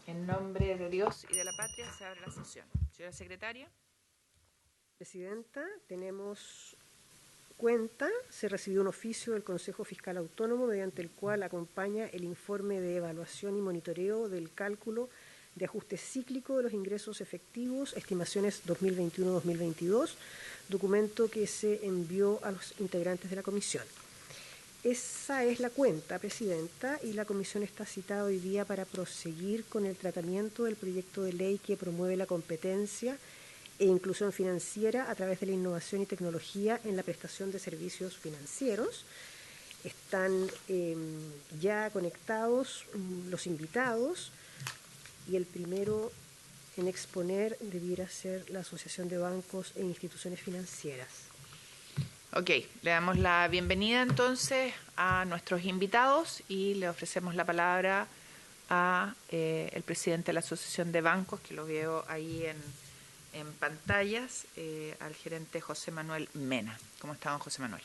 En nombre de Dios y de la patria se abre la sesión. Señora secretaria. Presidenta, tenemos cuenta, se recibió un oficio del Consejo Fiscal Autónomo mediante el cual acompaña el informe de evaluación y monitoreo del cálculo de ajuste cíclico de los ingresos efectivos, estimaciones 2021-2022, documento que se envió a los integrantes de la comisión. Esa es la cuenta, Presidenta, y la comisión está citada hoy día para proseguir con el tratamiento del proyecto de ley que promueve la competencia e inclusión financiera a través de la innovación y tecnología en la prestación de servicios financieros. Están ya conectados los invitados y el primero en exponer debiera ser la Asociación de Bancos e Instituciones Financieras. Ok, le damos la bienvenida entonces a nuestros invitados y le ofrecemos la palabra a el presidente de la Asociación de Bancos, que lo veo ahí en pantallas, al gerente José Manuel Mena. ¿Cómo está, don José Manuel?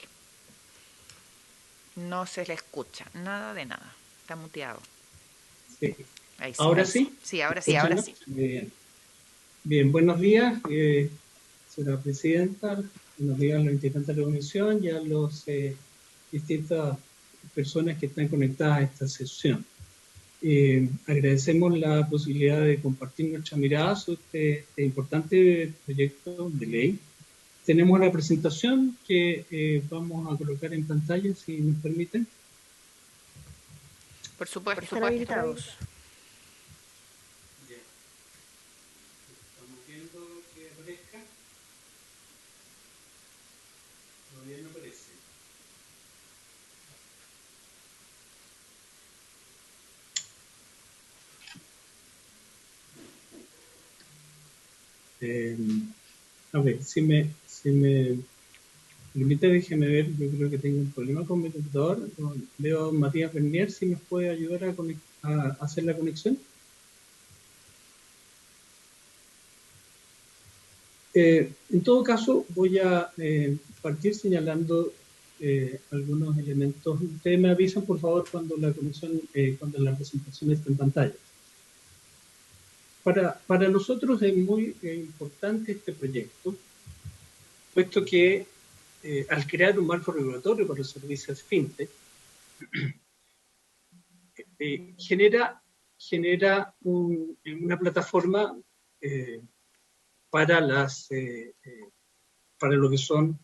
No se le escucha, nada de nada, está muteado. Sí. Ahí sí, ¿Ahora ahí sí? Sí, ahora sí, ahora sí. Bien. Bien, buenos días, señora presidenta, buenos días a los integrantes de la comisión y a las distintas personas que están conectadas a esta sesión. Agradecemos la posibilidad de compartir nuestra mirada sobre este importante proyecto de ley. Tenemos la presentación que vamos a colocar en pantalla, si nos permiten. Por supuesto. Están habilitados. Bien. Estamos viendo que aparezca. Todavía no aparece. A ver, si me permite, déjeme ver, yo creo que tengo un problema con mi computador. Veo a Matías Bernier, si nos puede ayudar a hacer la conexión. En todo caso, voy a partir señalando algunos elementos. Ustedes me avisan, por favor, cuando la conexión, cuando la presentación esté en pantalla. Para nosotros es muy importante este proyecto, puesto que al crear un marco regulatorio para los servicios fintech, genera una plataforma para lo que son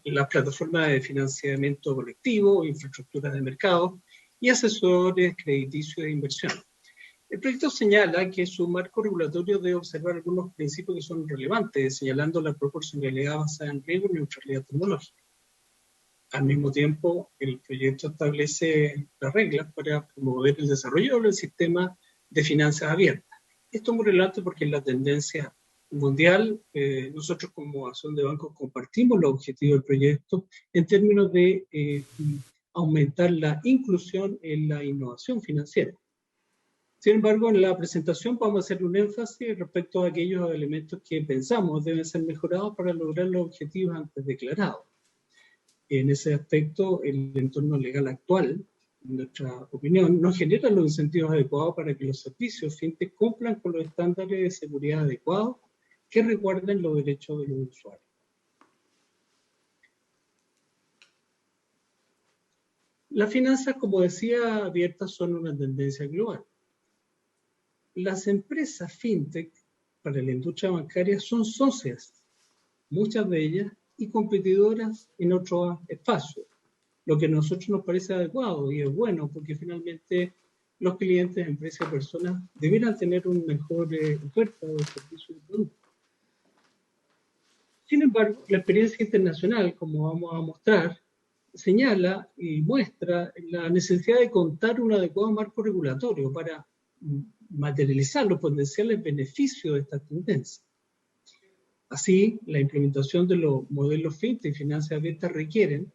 las plataformas de financiamiento colectivo, infraestructuras de mercado y asesores crediticios de inversión. El proyecto señala que su marco regulatorio debe observar algunos principios que son relevantes, señalando la proporcionalidad basada en riesgo y neutralidad tecnológica. Al mismo tiempo, el proyecto establece las reglas para promover el desarrollo del sistema de finanzas abiertas. Esto es muy relevante porque en la tendencia mundial, nosotros como Asociación de Bancos compartimos los objetivos del proyecto en términos de aumentar la inclusión en la innovación financiera. Sin embargo, en la presentación vamos a hacer un énfasis respecto a aquellos elementos que pensamos deben ser mejorados para lograr los objetivos antes declarados. En ese aspecto, el entorno legal actual, en nuestra opinión, no genera los incentivos adecuados para que los servicios fintech cumplan con los estándares de seguridad adecuados que resguarden los derechos de los usuarios. Las finanzas, como decía, abiertas son una tendencia global. Las empresas fintech para la industria bancaria son socias, muchas de ellas, y competidoras en otros espacios, lo que a nosotros nos parece adecuado y es bueno, porque finalmente los clientes, empresas y personas debieran tener una mejor oferta de servicios y productos. Sin embargo, la experiencia internacional, como vamos a mostrar, señala y muestra la necesidad de contar un adecuado marco regulatorio para materializar los potenciales beneficios de esta tendencia. Así, la implementación de los modelos fintech y finanzas abiertas requieren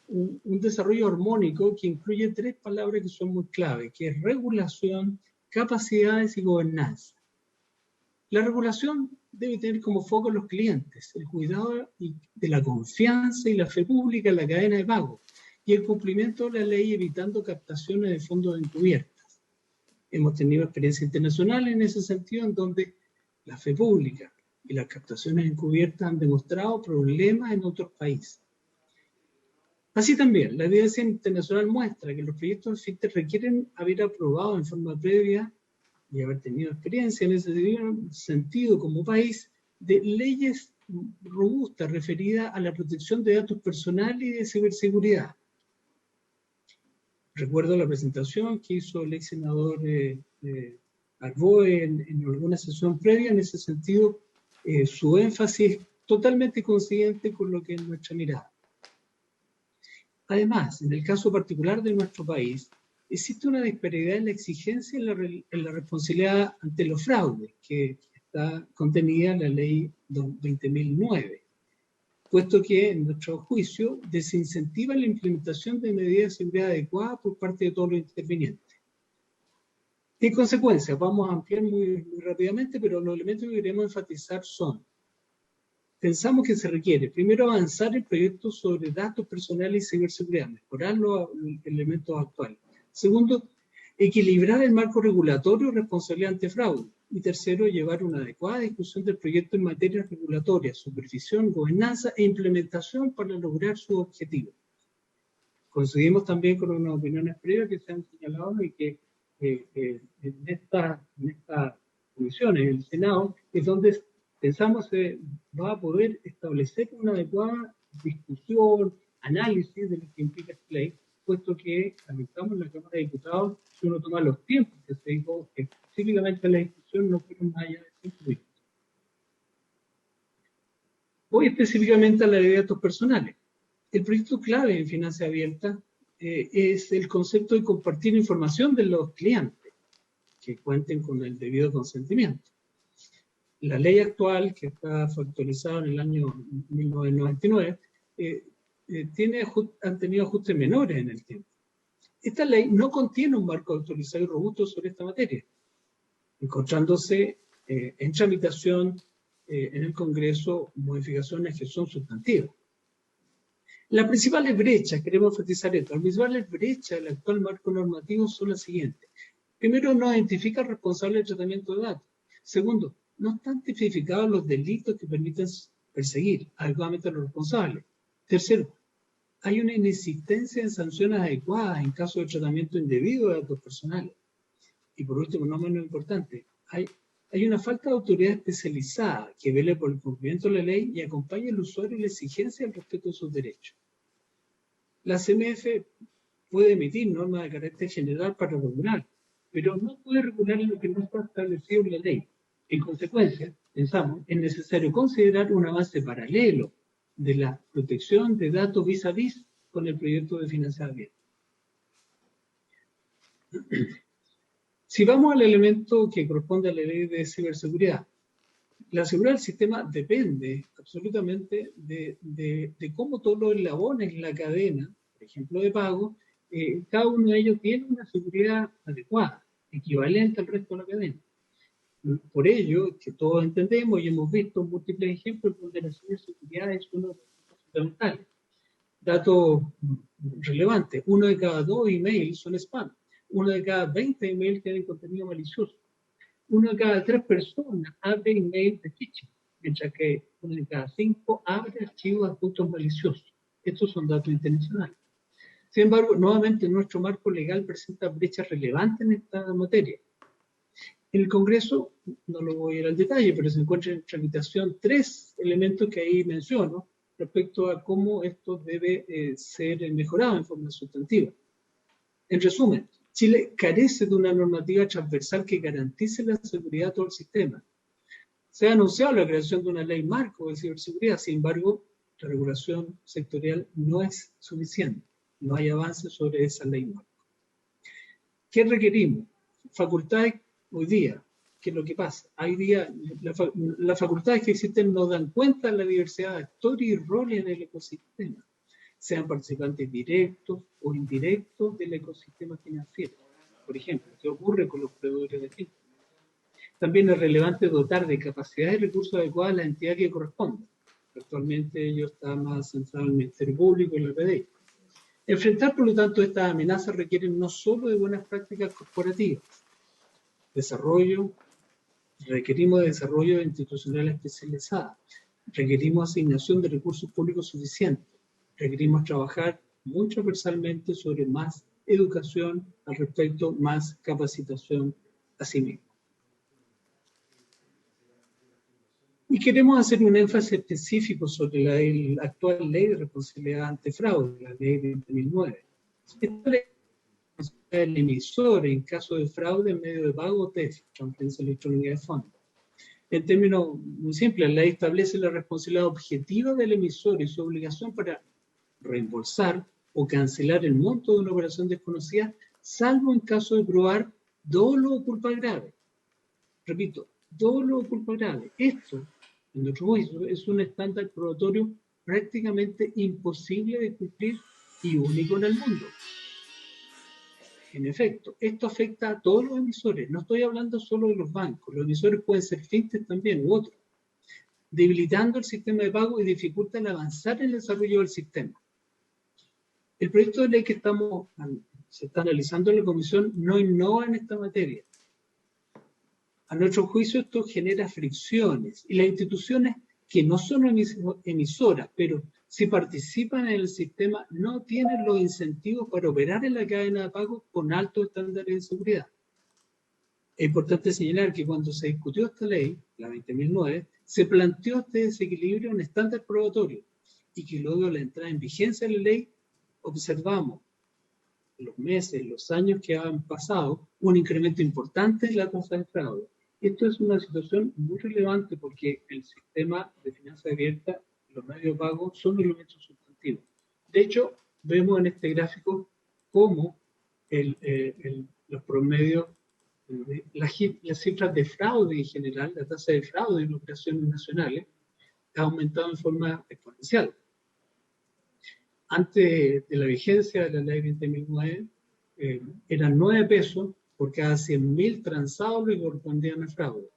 un desarrollo armónico que incluye tres palabras que son muy clave, que es regulación, capacidades y gobernanza. La regulación debe tener como foco los clientes, el cuidado de la confianza y la fe pública en la cadena de pago y el cumplimiento de la ley evitando captaciones de fondos encubiertas. Hemos tenido experiencia internacional en ese sentido, en donde la fe pública y las captaciones encubiertas han demostrado problemas en otros países. Así también, la evidencia internacional muestra que los proyectos de fintech requieren haber aprobado en forma previa y haber tenido experiencia en ese sentido como país de leyes robustas referidas a la protección de datos personales y de ciberseguridad. Recuerdo la presentación que hizo el ex senador Arboe en alguna sesión previa. En ese sentido, su énfasis es totalmente coincidente con lo que es nuestra mirada. Además, en el caso particular de nuestro país, existe una disparidad en la exigencia en la responsabilidad ante los fraudes, que está contenida en la ley 20.009, puesto que, en nuestro juicio, desincentiva la implementación de medidas de seguridad adecuadas por parte de todos los intervinientes. En consecuencia, vamos a ampliar muy rápidamente, pero los elementos que queremos enfatizar son: pensamos que se requiere, primero, avanzar el proyecto sobre datos personales y ciberseguridad, mejorar los elementos actuales. Segundo, equilibrar el marco regulatorio y responsabilidad ante fraude. Y tercero, llevar una adecuada discusión del proyecto en materia regulatoria, supervisión, gobernanza e implementación para lograr su objetivo. Coincidimos también con unas opiniones previas que se han señalado y que en estas comisiones, en el Senado, es donde pensamos se va a poder establecer una adecuada discusión, análisis de lo que implica esta ley, puesto que, lamentamos en la Cámara de Diputados, si uno toma los tiempos que se dijo específicamente en la discusión, no fueron más allá de 5 minutos. Voy específicamente a la ley de datos personales. El proyecto clave en finanzas abiertas es el concepto de compartir información de los clientes que cuenten con el debido consentimiento. La ley actual, que fue actualizada en el año 1999, han tenido ajustes menores en el tiempo. Esta ley no contiene un marco autorizado y robusto sobre esta materia, encontrándose en tramitación en el Congreso modificaciones que son sustantivas. Las principales brechas, queremos enfatizar esto, las principales brechas del actual marco normativo son las siguientes. Primero, no identifica el responsable del tratamiento de datos. Segundo, no están tipificados los delitos que permiten perseguir adecuadamente a los responsables. Tercero, hay una inexistencia en sanciones adecuadas en caso de tratamiento indebido de datos personales. Y por último, no menos importante, hay una falta de autoridad especializada que vele por el cumplimiento de la ley y acompañe al usuario en la exigencia del respeto de sus derechos. La CMF puede emitir normas de carácter general para regular, pero no puede regular en lo que no está establecido en la ley. En consecuencia, pensamos, es necesario considerar un avance paralelo de la protección de datos vis a vis con el proyecto de finanzas abiertas. Si vamos al elemento que corresponde a la ley de ciberseguridad, la seguridad del sistema depende absolutamente de cómo todos los eslabones en la cadena, por ejemplo de pago, cada uno de ellos tiene una seguridad adecuada, equivalente al resto de la cadena. Por ello, que todos entendemos y hemos visto múltiples ejemplos donde la ciberseguridad es uno de los puntos fundamentales. Datos relevantes: 1 de cada 2 emails son spam, 1 de cada 20 emails tienen contenido malicioso, 1 de cada 3 personas abre emails de phishing, mientras que 1 de cada 5 abre archivos adjuntos maliciosos. Estos son datos internacionales. Sin embargo, nuevamente nuestro marco legal presenta brechas relevantes en esta materia. En el Congreso, no lo voy a ir al detalle, pero se encuentran en tramitación 3 elementos que ahí menciono respecto a cómo esto debe ser mejorado en forma sustantiva. En resumen, Chile carece de una normativa transversal que garantice la seguridad de todo el sistema. Se ha anunciado la creación de una ley marco de ciberseguridad, sin embargo, la regulación sectorial no es suficiente. No hay avance sobre esa ley marco. ¿Qué requerimos? Facultades hoy día. ¿Qué es lo que pasa? Hoy día las facultades que existen no dan cuenta de la diversidad de actores y roles en el ecosistema, sean participantes directos o indirectos del ecosistema financiero. Por ejemplo, ¿qué ocurre con los proveedores de fintech? También es relevante dotar de capacidad y recursos adecuados a la entidad que corresponde. Actualmente ello está más centrado en el Ministerio Público y la PDI. Enfrentar, por lo tanto, estas amenazas requieren no solo de buenas prácticas corporativas, desarrollo, requerimos desarrollo institucional especializado, requerimos asignación de recursos públicos suficientes, requerimos trabajar muy transversalmente sobre más educación al respecto, más capacitación a sí mismo. Y queremos hacer un énfasis específico sobre la actual ley de responsabilidad ante fraude, la ley de 2009. Esta ley el emisor en caso de fraude en medio de pago o TEF, transferencia electrónica de fondos. En términos muy simples, la ley establece la responsabilidad objetiva del emisor y su obligación para reembolsar o cancelar el monto de una operación desconocida, salvo en caso de probar dolo o culpa grave. Repito, dolo o culpa grave. Esto, en nuestro juicio, es un estándar probatorio prácticamente imposible de cumplir y único en el mundo. En efecto, esto afecta a todos los emisores. No estoy hablando solo de los bancos. Los emisores pueden ser fintech también u otros, debilitando el sistema de pago y dificultan avanzar en el desarrollo del sistema. El proyecto de ley que se está analizando en la Comisión no innova en esta materia. A nuestro juicio, esto genera fricciones y las instituciones que no son emisoras, pero si participan en el sistema, no tienen los incentivos para operar en la cadena de pago con altos estándares de seguridad. Es importante señalar que cuando se discutió esta ley, la 20.009, se planteó este desequilibrio en estándar probatorio y que luego de la entrada en vigencia de la ley, observamos los meses, los años que han pasado, un incremento importante en la tasa de fraude. Esto es una situación muy relevante porque el sistema de finanzas abiertas, los medios de pago, son elementos sustantivos. De hecho, vemos en este gráfico cómo los promedios, las cifras de fraude en general, la tasa de fraude en operaciones nacionales, ha aumentado en forma exponencial. Antes de la vigencia de la ley 20.009, eran 9 pesos por cada 100.000 transados que correspondían a fraude.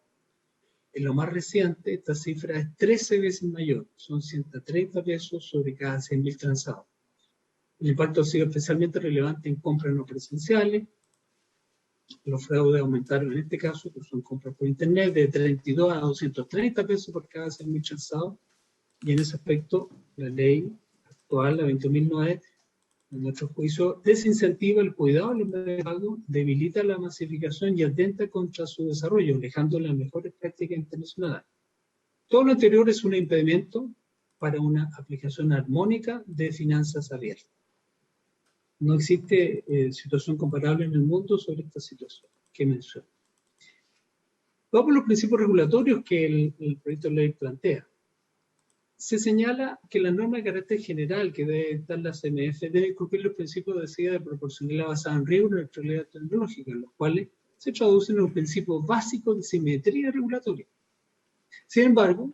En lo más reciente, esta cifra es 13 veces mayor, son 130 pesos sobre cada 100.000 transados. El impacto ha sido especialmente relevante en compras no presenciales. Los fraudes aumentaron en este caso, que son compras por internet, de 32 a 230 pesos por cada 100.000 transados. Y en ese aspecto, la ley actual, la 20.009, en nuestro juicio, desincentiva el cuidado de los medios de pago, debilita la masificación y atenta contra su desarrollo, alejando las mejores prácticas internacionales. Todo lo anterior es un impedimento para una aplicación armónica de finanzas abiertas. No existe situación comparable en el mundo sobre esta situación que menciono. Vamos a los principios regulatorios que el proyecto de ley plantea. Se señala que la norma de carácter general que debe dar la CMF debe cumplir los principios de proporcionalidad basada en riesgo y neutralidad tecnológica, los cuales se traducen en un principio básico de simetría regulatoria. Sin embargo,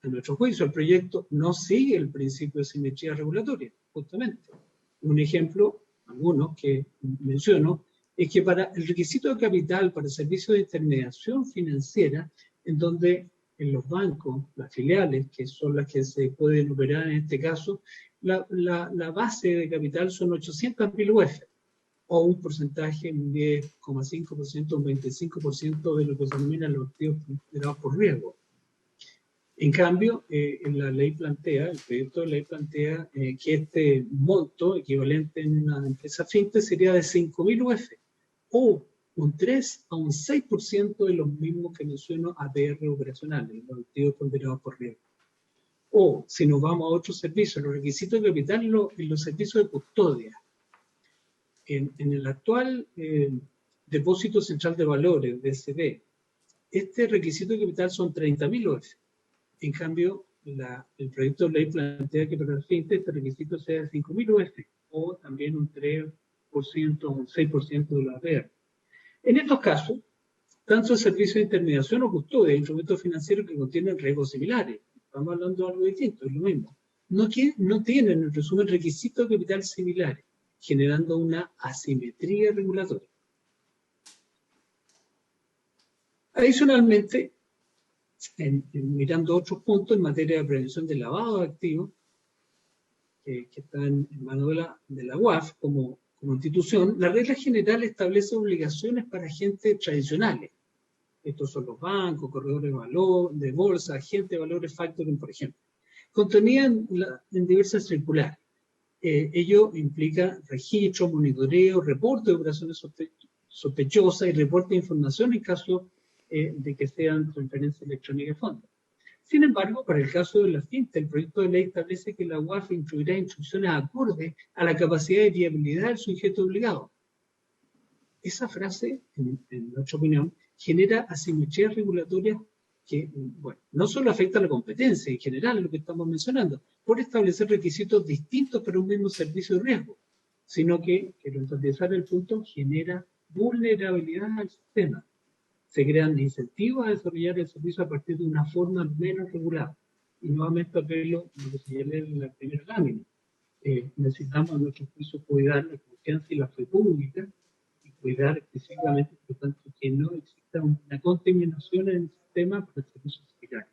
en nuestro juicio, el proyecto no sigue el principio de simetría regulatoria, justamente. Un ejemplo, algunos que menciono, es que para el requisito de capital para servicios de intermediación financiera, en donde en los bancos, las filiales, que son las que se pueden operar en este caso, la base de capital son 800.000 UF, o un porcentaje, un 10,5%, un 25% de lo que se denominan los activos considerados por riesgo. En cambio, en la ley plantea, el proyecto de ley plantea que este monto equivalente en una empresa fintech sería de 5.000 UF, o un 3 a un 6% de los mismos que menciono APR operacionales, los activos ponderados por riesgo. O, si nos vamos a otros servicios, los requisitos de capital en los servicios de custodia. En el actual Depósito Central de Valores, DCV, este requisito de capital son 30.000 UF. En cambio, el proyecto de ley plantea que para el fintech este requisito sea de 5.000 UF, o también un 3% o un 6% de la APR. En estos casos, tanto el servicio de intermediación o custodia, instrumentos financieros que contienen riesgos similares, estamos hablando de algo distinto, es lo mismo, no tienen, en resumen, requisitos de capital similares, generando una asimetría regulatoria. Adicionalmente, mirando otros puntos en materia de prevención del lavado de activos, que están en manos de la UAF como institución, la regla general establece obligaciones para agentes tradicionales, estos son los bancos, corredores de bolsa, agentes de valores, factoring, por ejemplo. Contenían en diversas circulares. Ello implica registro, monitoreo, reporte de operaciones sospechosas y reporte de información en caso de que sean transferencias electrónicas de fondos. Sin embargo, para el caso de la fintech, el proyecto de ley establece que la UAF incluirá instrucciones acordes a la capacidad de viabilidad del sujeto obligado. Esa frase, en nuestra opinión, genera asimetrías regulatorias que, bueno, no solo afecta a la competencia en general, lo que estamos mencionando, por establecer requisitos distintos para un mismo servicio de riesgo, sino que, quiero enfatizar el punto, genera vulnerabilidad al sistema. Se crean incentivos a desarrollar el servicio a partir de una forma menos regulada. Y nuevamente apelo a lo que señalé en la primera lámina. Necesitamos a nuestros juicios cuidar la confianza y la fe pública y cuidar específicamente, por lo tanto, que no exista una contaminación en el sistema para el servicio fiscal.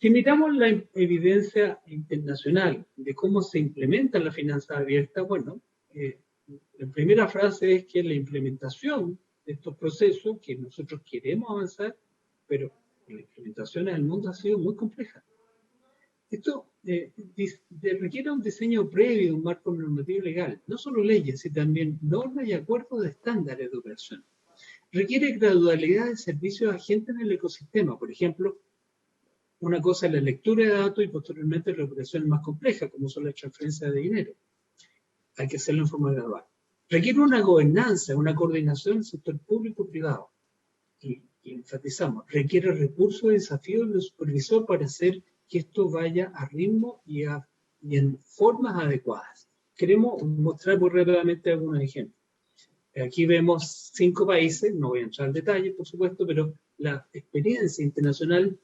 Si miramos la evidencia internacional de cómo se implementa la finanza abierta, bueno, la primera frase es que la implementación de estos procesos que nosotros queremos avanzar, pero la implementación en el mundo ha sido muy compleja. Esto requiere un diseño previo, un marco normativo legal, no solo leyes, sino también normas y acuerdos de estándares de operación. Requiere gradualidad de servicios agentes en el ecosistema, por ejemplo, una cosa es la lectura de datos y posteriormente la operación más compleja, como son las transferencias de dinero. Hay que hacerlo en forma gradual. Requiere una gobernanza, una coordinación del sector público-privado. Y enfatizamos, requiere recursos y desafíos del supervisor para hacer que esto vaya a ritmo y en formas adecuadas. Queremos mostrar muy rápidamente algunos ejemplos. Aquí vemos 5 países, no voy a entrar en detalle, por supuesto, pero la experiencia internacional,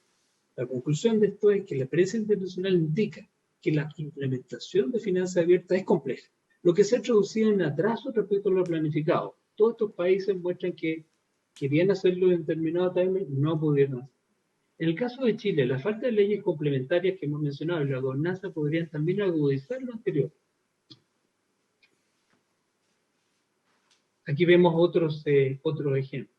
la conclusión de esto es que la experiencia internacional indica que la implementación de finanzas abiertas es compleja, lo que se ha traducido en atraso respecto a lo planificado. Todos estos países muestran que querían hacerlo en determinado timeline, no pudieron hacerlo. En el caso de Chile, la falta de leyes complementarias que hemos mencionado y la gobernanza podrían también agudizar lo anterior. Aquí vemos otros ejemplos.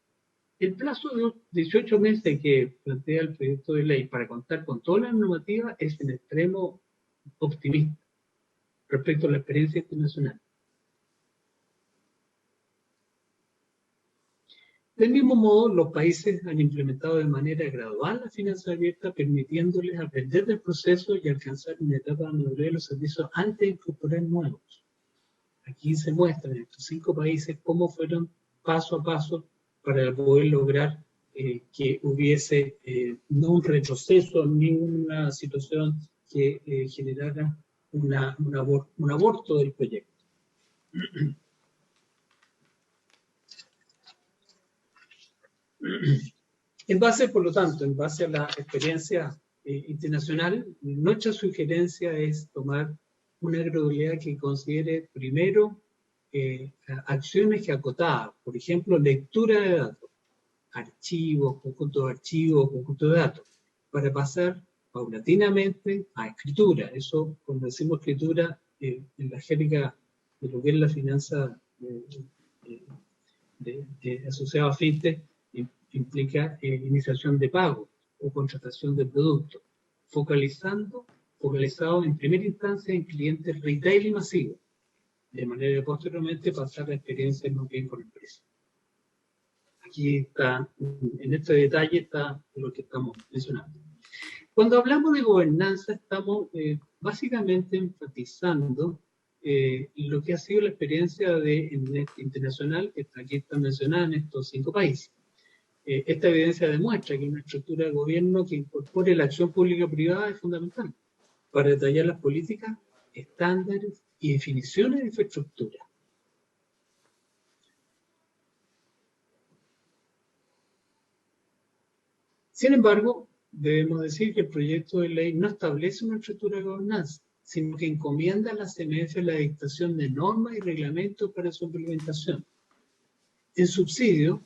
El plazo de 18 meses que plantea el proyecto de ley para contar con toda la normativa es en extremo optimista respecto a la experiencia internacional. Del mismo modo, los países han implementado de manera gradual la finanza abierta, permitiéndoles aprender del proceso y alcanzar una etapa de madurez de los servicios antes de incorporar nuevos. Aquí se muestran en estos 5 países cómo fueron paso a paso para poder lograr que hubiese no un retroceso ni una situación que generara un aborto del proyecto. En base, por lo tanto, en base a la experiencia internacional, nuestra sugerencia es tomar una gradualidad que considere primero acciones que acotadas, por ejemplo, lectura de datos, archivos, conjuntos de datos, para pasar paulatinamente a escritura. Eso, cuando decimos escritura, en la jerga de lo que es la finanza asociada a fintech, implica iniciación de pago o contratación de productos, focalizado en primera instancia en clientes retail y masivos, de manera que posteriormente pasar la experiencia en lo que es por empresa. Aquí está, en este detalle está lo que estamos mencionando. Cuando hablamos de gobernanza, estamos básicamente enfatizando lo que ha sido la experiencia de internacional, que aquí está mencionada en estos 5 países. Esta evidencia demuestra que una estructura de gobierno que incorpore la acción pública-privada es fundamental para detallar las políticas, estándares y definiciones de infraestructura. Sin embargo, debemos decir que el proyecto de ley no establece una estructura de gobernanza, sino que encomienda a la CMF la dictación de normas y reglamentos para su implementación. En subsidio,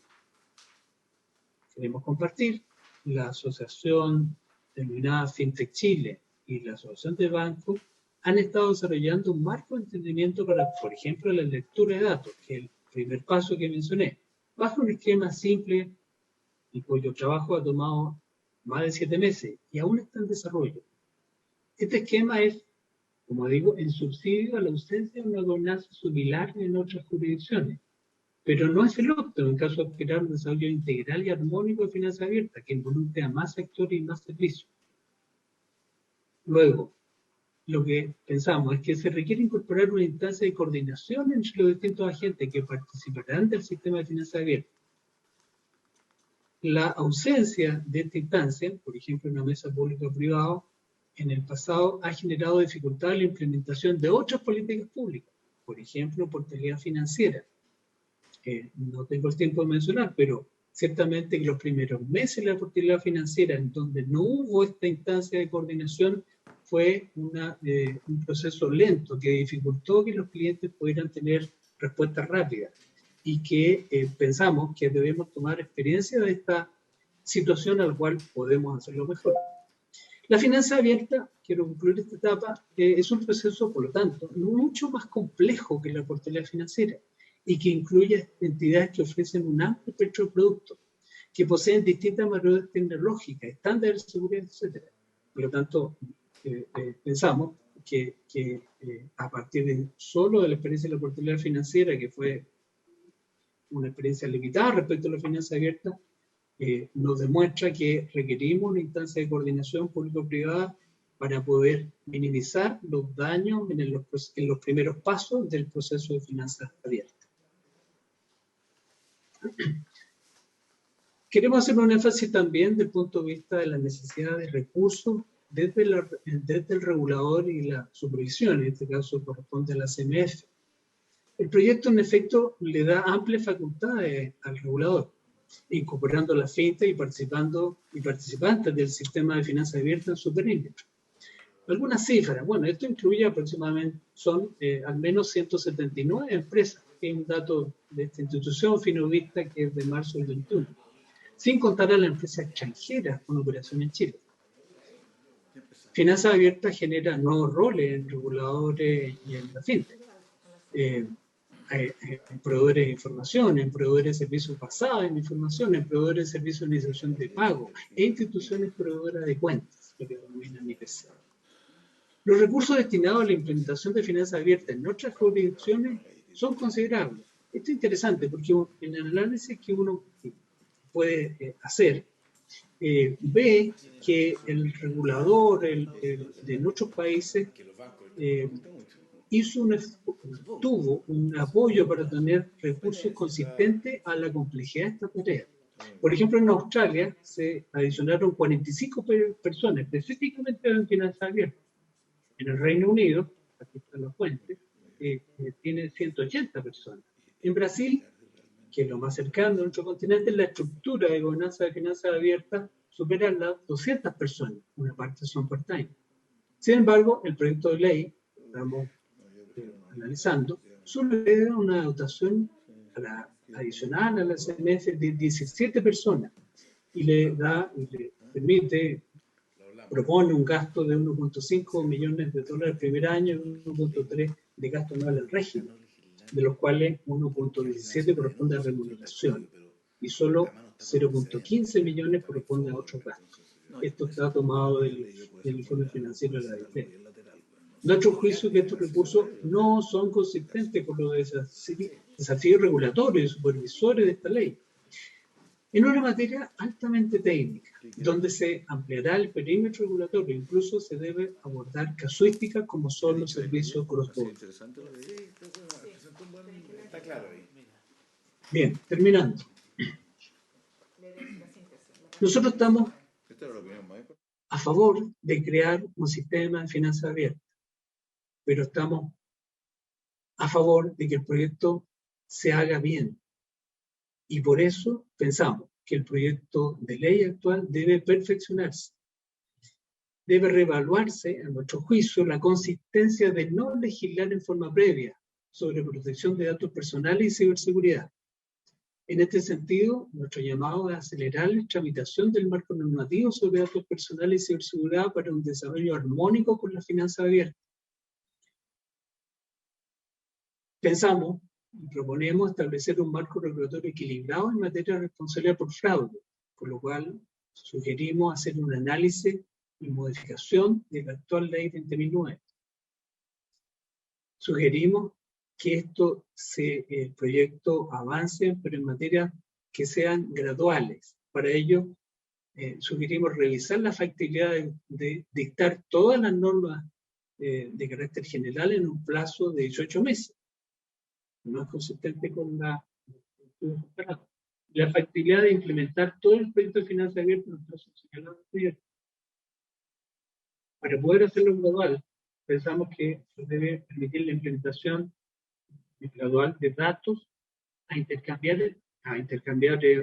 queremos compartir, la asociación denominada FinTech Chile y la asociación de bancos han estado desarrollando un marco de entendimiento para, por ejemplo, la lectura de datos, que es el primer paso que mencioné, bajo un esquema simple y cuyo trabajo ha tomado más de 7 meses y aún está en desarrollo. Este esquema es, como digo, en subsidio a la ausencia de una gobernanza similar en otras jurisdicciones, pero no es el óptimo en caso de aspirar a un desarrollo integral y armónico de finanzas abiertas que involucre a más sectores y más servicios. Luego, lo que pensamos es que se requiere incorporar una instancia de coordinación entre los distintos agentes que participarán del sistema de finanzas abiertas. La ausencia de esta instancia, por ejemplo, una mesa público-privada, en el pasado ha generado dificultades en la implementación de otras políticas públicas, por ejemplo, portabilidad financiera, que no tengo el tiempo de mencionar, pero ciertamente que los primeros meses de la portabilidad financiera, en donde no hubo esta instancia de coordinación, fue un proceso lento que dificultó que los clientes pudieran tener respuestas rápidas y que pensamos que debemos tomar experiencia de esta situación a la cual podemos hacerlo mejor. La finanza abierta, quiero concluir esta etapa, es un proceso, por lo tanto, mucho más complejo que la portabilidad financiera y que incluye entidades que ofrecen un amplio espectro de productos, que poseen distintas maneras tecnológicas, estándares de seguridad, etc. Por lo tanto, pensamos que a partir de solo de la experiencia de la portabilidad financiera, que fue una experiencia limitada respecto a la finanza abierta, nos demuestra que requerimos una instancia de coordinación público-privada para poder minimizar los daños en los primeros pasos del proceso de finanzas abiertas. Queremos hacer un énfasis también desde el punto de vista de la necesidad de recursos desde el regulador y la supervisión, en este caso corresponde a la CMF. El proyecto, en efecto, le da amplias facultades al regulador, incorporando la fintech y participantes del sistema de finanzas abiertas en su perímetro. Algunas cifras, bueno, esto incluye aproximadamente, son al menos 179 empresas, que es un dato de esta institución Finovista que es de marzo del 21, sin contar a las empresas extranjeras con operación en Chile. Finanzas abiertas genera nuevos roles en reguladores y en la fintech. En proveedores de información, en proveedores de servicios basados en información, en proveedores de servicios de iniciación de pago e instituciones proveedoras de cuentas, lo que denominan IPC. Los recursos destinados a la implementación de finanzas abiertas en otras jurisdicciones son considerables. Esto es interesante porque en el análisis que uno puede hacer, ve que el regulador de nuestros países tuvo un apoyo para tener recursos consistentes a la complejidad de esta tarea. Por ejemplo, en Australia se adicionaron 45 personas específicamente en finanzas abiertas. En el Reino Unido, aquí está la fuente, tiene 180 personas. En Brasil, que es lo más cercano a nuestro continente, la estructura de gobernanza de finanzas abiertas supera las 200 personas, una parte son part-time. Sin embargo, el proyecto de ley, estamos analizando, solo le da una dotación adicional a la CMF de 17 personas y le permite, propone un gasto de 1.5 millones de dólares el primer año y 1.3 de gasto anual al régimen, de los cuales 1.17 corresponde a remuneración y solo 0.15 millones corresponde a otros gastos. Esto está tomado del informe financiero de la DIPE. Nuestro juicio es que estos recursos no son consistentes con los desafíos regulatorios y supervisores de esta ley. En una materia altamente técnica, donde se ampliará el perímetro regulatorio, incluso se debe abordar casuísticas como son los servicios cross-border. Bien, terminando. Nosotros estamos a favor de crear un sistema de finanzas abiertas, pero estamos a favor de que el proyecto se haga bien. Y por eso pensamos que el proyecto de ley actual debe perfeccionarse. Debe reevaluarse, a nuestro juicio, la consistencia de no legislar en forma previa sobre protección de datos personales y ciberseguridad. En este sentido, nuestro llamado es acelerar la tramitación del marco normativo sobre datos personales y ciberseguridad para un desarrollo armónico con la finanza abierta. Pensamos y proponemos establecer un marco regulatorio equilibrado en materia de responsabilidad por fraude, por lo cual sugerimos hacer un análisis y modificación de la actual ley 20.009. Sugerimos que el proyecto avance, pero en materia que sean graduales. Para ello, sugerimos revisar la factibilidad de dictar todas las normas de carácter general en un plazo de 18 meses. No es consistente con la factibilidad de implementar todo el proyecto de finanzas abiertas en un plazo señalado. Para poder hacerlo gradual, pensamos que se debe permitir la implementación gradual de datos a intercambiar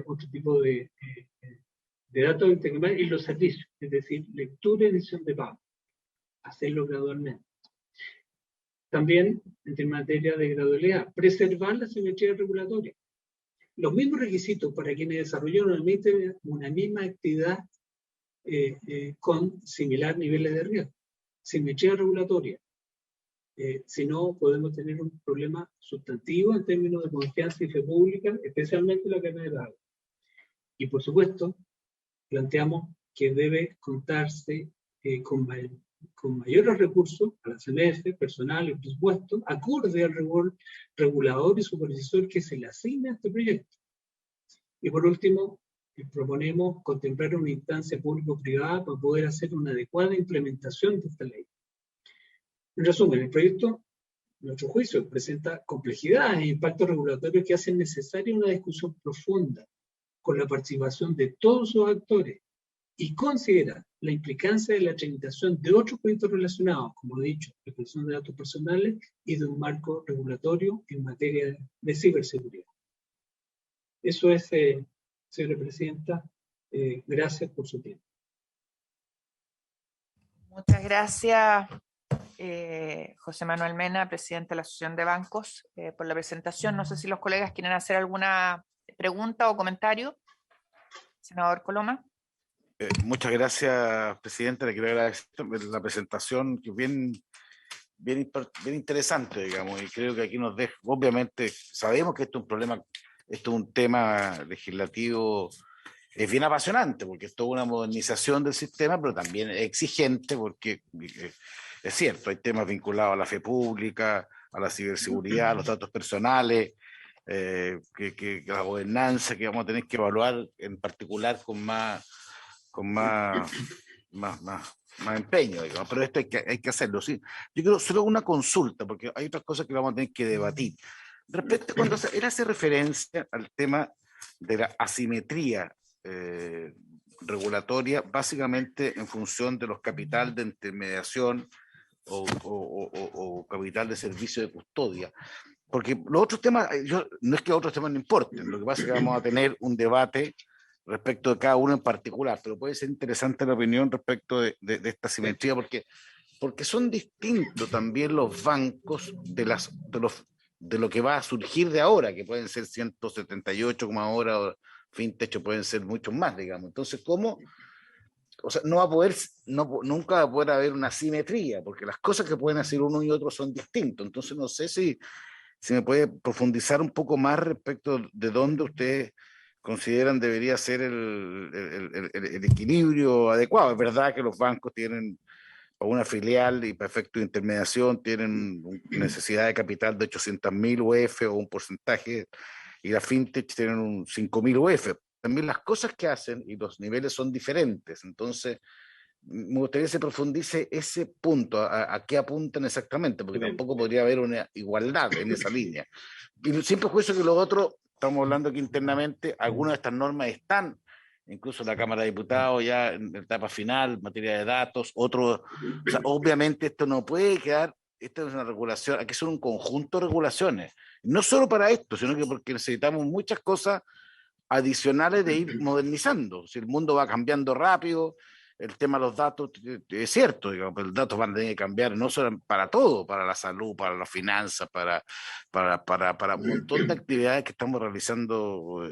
otro tipo de datos y los servicios, es decir, lectura y edición de pago, hacerlo gradualmente. También, en materia de gradualidad, preservar la simetría regulatoria. Los mismos requisitos para quienes desarrollaron una misma actividad con similar niveles de riesgo. Simetría regulatoria. Si no, podemos tener un problema sustantivo en términos de confianza y fe pública, especialmente la cadena de agua. Y por supuesto, planteamos que debe contarse con mayores recursos a la CMF, personal y presupuesto, acorde al rigor regulador y supervisor que se le asigna a este proyecto. Y por último, proponemos contemplar una instancia público-privada para poder hacer una adecuada implementación de esta ley. En resumen, el proyecto, a nuestro juicio, presenta complejidades e impactos regulatorios que hacen necesaria una discusión profunda con la participación de todos los actores y considera la implicancia de la tramitación de otros proyectos relacionados, como he dicho, protección de datos personales y de un marco regulatorio en materia de ciberseguridad. Eso es, señora Presidenta. Gracias por su tiempo. Muchas gracias, José Manuel Mena, presidente de la Asociación de Bancos, por la presentación. No sé si los colegas quieren hacer alguna pregunta o comentario. Senador Coloma. Muchas gracias, presidente. Le quiero agradecer la presentación, que es bien interesante, digamos, y creo que aquí nos deja, obviamente, sabemos que esto es un problema, esto es un tema legislativo, es bien apasionante, porque es toda una modernización del sistema, pero también es exigente, porque es cierto, hay temas vinculados a la fe pública, a la ciberseguridad, a los datos personales, que la gobernanza que vamos a tener que evaluar en particular con más empeño, digamos, pero esto hay que hacerlo, sí. Yo quiero solo una consulta, porque hay otras cosas que vamos a tener que debatir. Respecto, cuando él hace referencia al tema de la asimetría regulatoria, básicamente en función de los capital de intermediación o capital de servicio de custodia, porque los otros temas, no es que otros temas no importen, lo que pasa es que vamos a tener un debate respecto de cada uno en particular, pero puede ser interesante la opinión respecto de esta simetría, porque son distintos también los bancos de lo que va a surgir de ahora, que pueden ser 178 como ahora, o fintech pueden ser muchos más, digamos. Entonces, ¿cómo? O sea, nunca va a poder haber una simetría, porque las cosas que pueden hacer uno y otro son distintos. Entonces, no sé si me puede profundizar un poco más respecto de dónde ustedes consideran debería ser el equilibrio adecuado. Es verdad que los bancos tienen una filial y para efecto de intermediación tienen necesidad de capital de 800.000 UF o un porcentaje, y la fintech tienen un 5.000 UF. También las cosas que hacen y los niveles son diferentes. Entonces, me gustaría que se profundice ese punto, a qué apuntan exactamente, porque tampoco podría haber una igualdad en esa línea. Y siempre juicio que los otros, estamos hablando aquí internamente, algunas de estas normas están, incluso en la Cámara de Diputados ya en etapa final, materia de datos, otros, o sea, obviamente esto no puede quedar, esta es una regulación, aquí son un conjunto de regulaciones, no solo para esto, sino que porque necesitamos muchas cosas adicionales de ir modernizando. Si el mundo va cambiando rápido, el tema de los datos es cierto, digamos, pero los datos van a tener que cambiar no solo para todo, para la salud, para las finanzas, para un montón de actividades que estamos realizando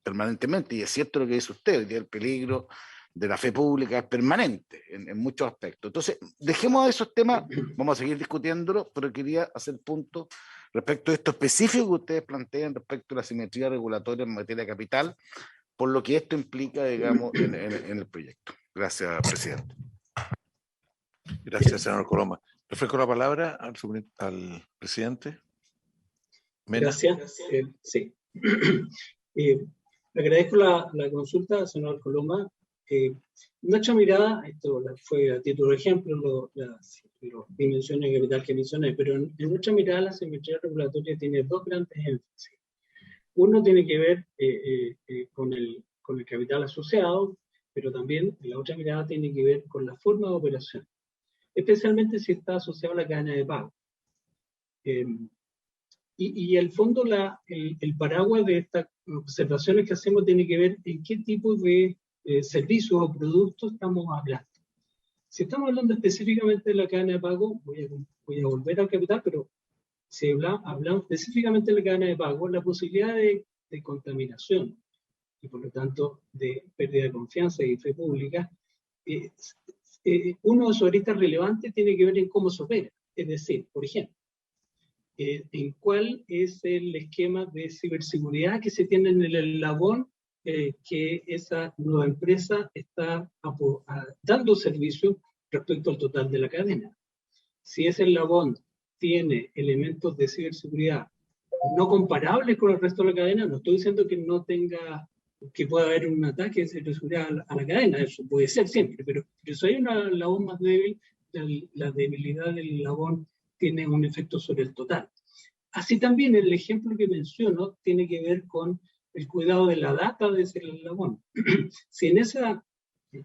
permanentemente. Y es cierto lo que dice usted, el peligro de la fe pública es permanente en muchos aspectos. Entonces, dejemos esos temas, vamos a seguir discutiéndolo, pero quería hacer punto respecto a esto específico que ustedes plantean respecto a la simetría regulatoria en materia de capital, por lo que esto implica, digamos, en el proyecto. Gracias, presidente. Gracias, senador Coloma. Le ofrezco la palabra al presidente. Mena. Gracias. Sí. Agradezco la consulta, senador Coloma. Nuestra mirada, esto fue a título de ejemplo, las dimensiones de capital que mencioné, pero en nuestra mirada la simetría regulatoria tiene dos grandes énfasis. Uno tiene que ver con el capital asociado, pero también la otra mirada tiene que ver con la forma de operación, especialmente si está asociado a la cadena de pago. Y el fondo, el paraguas de estas observaciones que hacemos tiene que ver en qué tipo de servicios o productos estamos hablando. Si estamos hablando específicamente de la cadena de pago, voy a volver al capital, pero si hablamos específicamente de la cadena de pago, la posibilidad de contaminación y por lo tanto de pérdida de confianza y fe pública, uno de sus aristas relevantes tiene que ver en cómo se opera. Es decir, por ejemplo, en cuál es el esquema de ciberseguridad que se tiene en el eslabón que esa nueva empresa está dando servicio respecto al total de la cadena. Si ese eslabón tiene elementos de ciberseguridad no comparables con el resto de la cadena, no estoy diciendo que pueda haber un ataque de ciberseguridad a la cadena, eso puede ser siempre, pero si hay una eslabón más débil, la debilidad del eslabón tiene un efecto sobre el total. Así también el ejemplo que menciono tiene que ver con el cuidado de la data de ese eslabón. Si en ese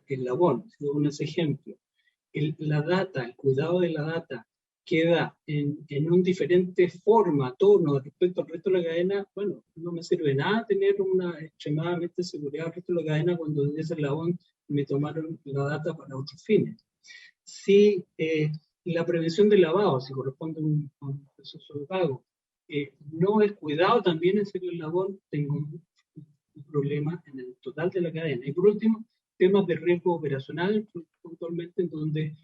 eslabón, según ese ejemplo, el cuidado de la data queda en un diferente forma, tono respecto al resto de la cadena, bueno, no me sirve nada tener una extremadamente seguridad al resto de la cadena cuando en ese eslabón me tomaron la data para otros fines. Si la prevención del lavado, si corresponde a un proceso de pago, no es cuidado también en ese eslabón, tengo un problema en el total de la cadena. Y por último, temas de riesgo operacional, puntualmente en donde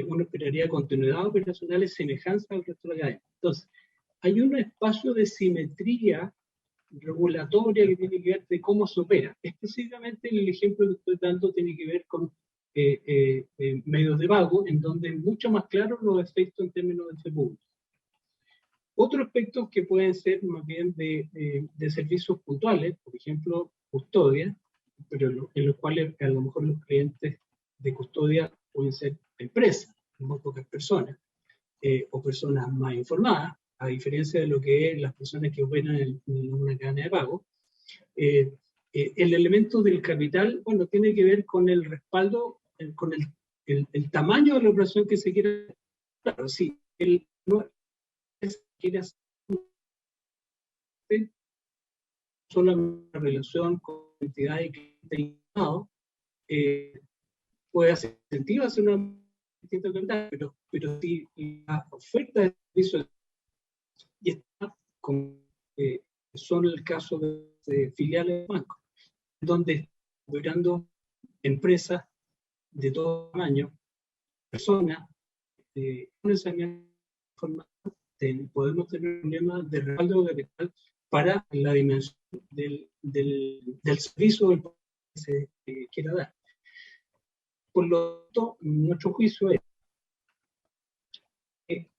uno esperaría continuidad operacional y semejanza al resto de la cadena. Entonces, hay un espacio de simetría regulatoria que tiene que ver de cómo se opera. Específicamente el ejemplo que estoy dando tiene que ver con medios de pago, en donde es mucho más claro los efectos en términos de fe pública. Otros aspectos que pueden ser más bien de servicios puntuales, por ejemplo, custodia, pero en los cuales a lo mejor los clientes de custodia pueden ser empresas, muy pocas personas, o personas más informadas, a diferencia de lo que es las personas que operan en una cadena de pago. El elemento del capital, bueno, tiene que ver con el respaldo, con el tamaño de la operación que se quiera. Claro, sí, no quiere hacer solamente una relación con entidades y clientes, puede hacer sentido hacer una distinta calidad, pero si la oferta de servicios y está son el caso de filiales de bancos, donde están operando empresas de todo tamaño, personas, podemos tener problemas de respaldo de capital para la dimensión del servicio que se quiera dar. Por lo tanto, nuestro juicio es que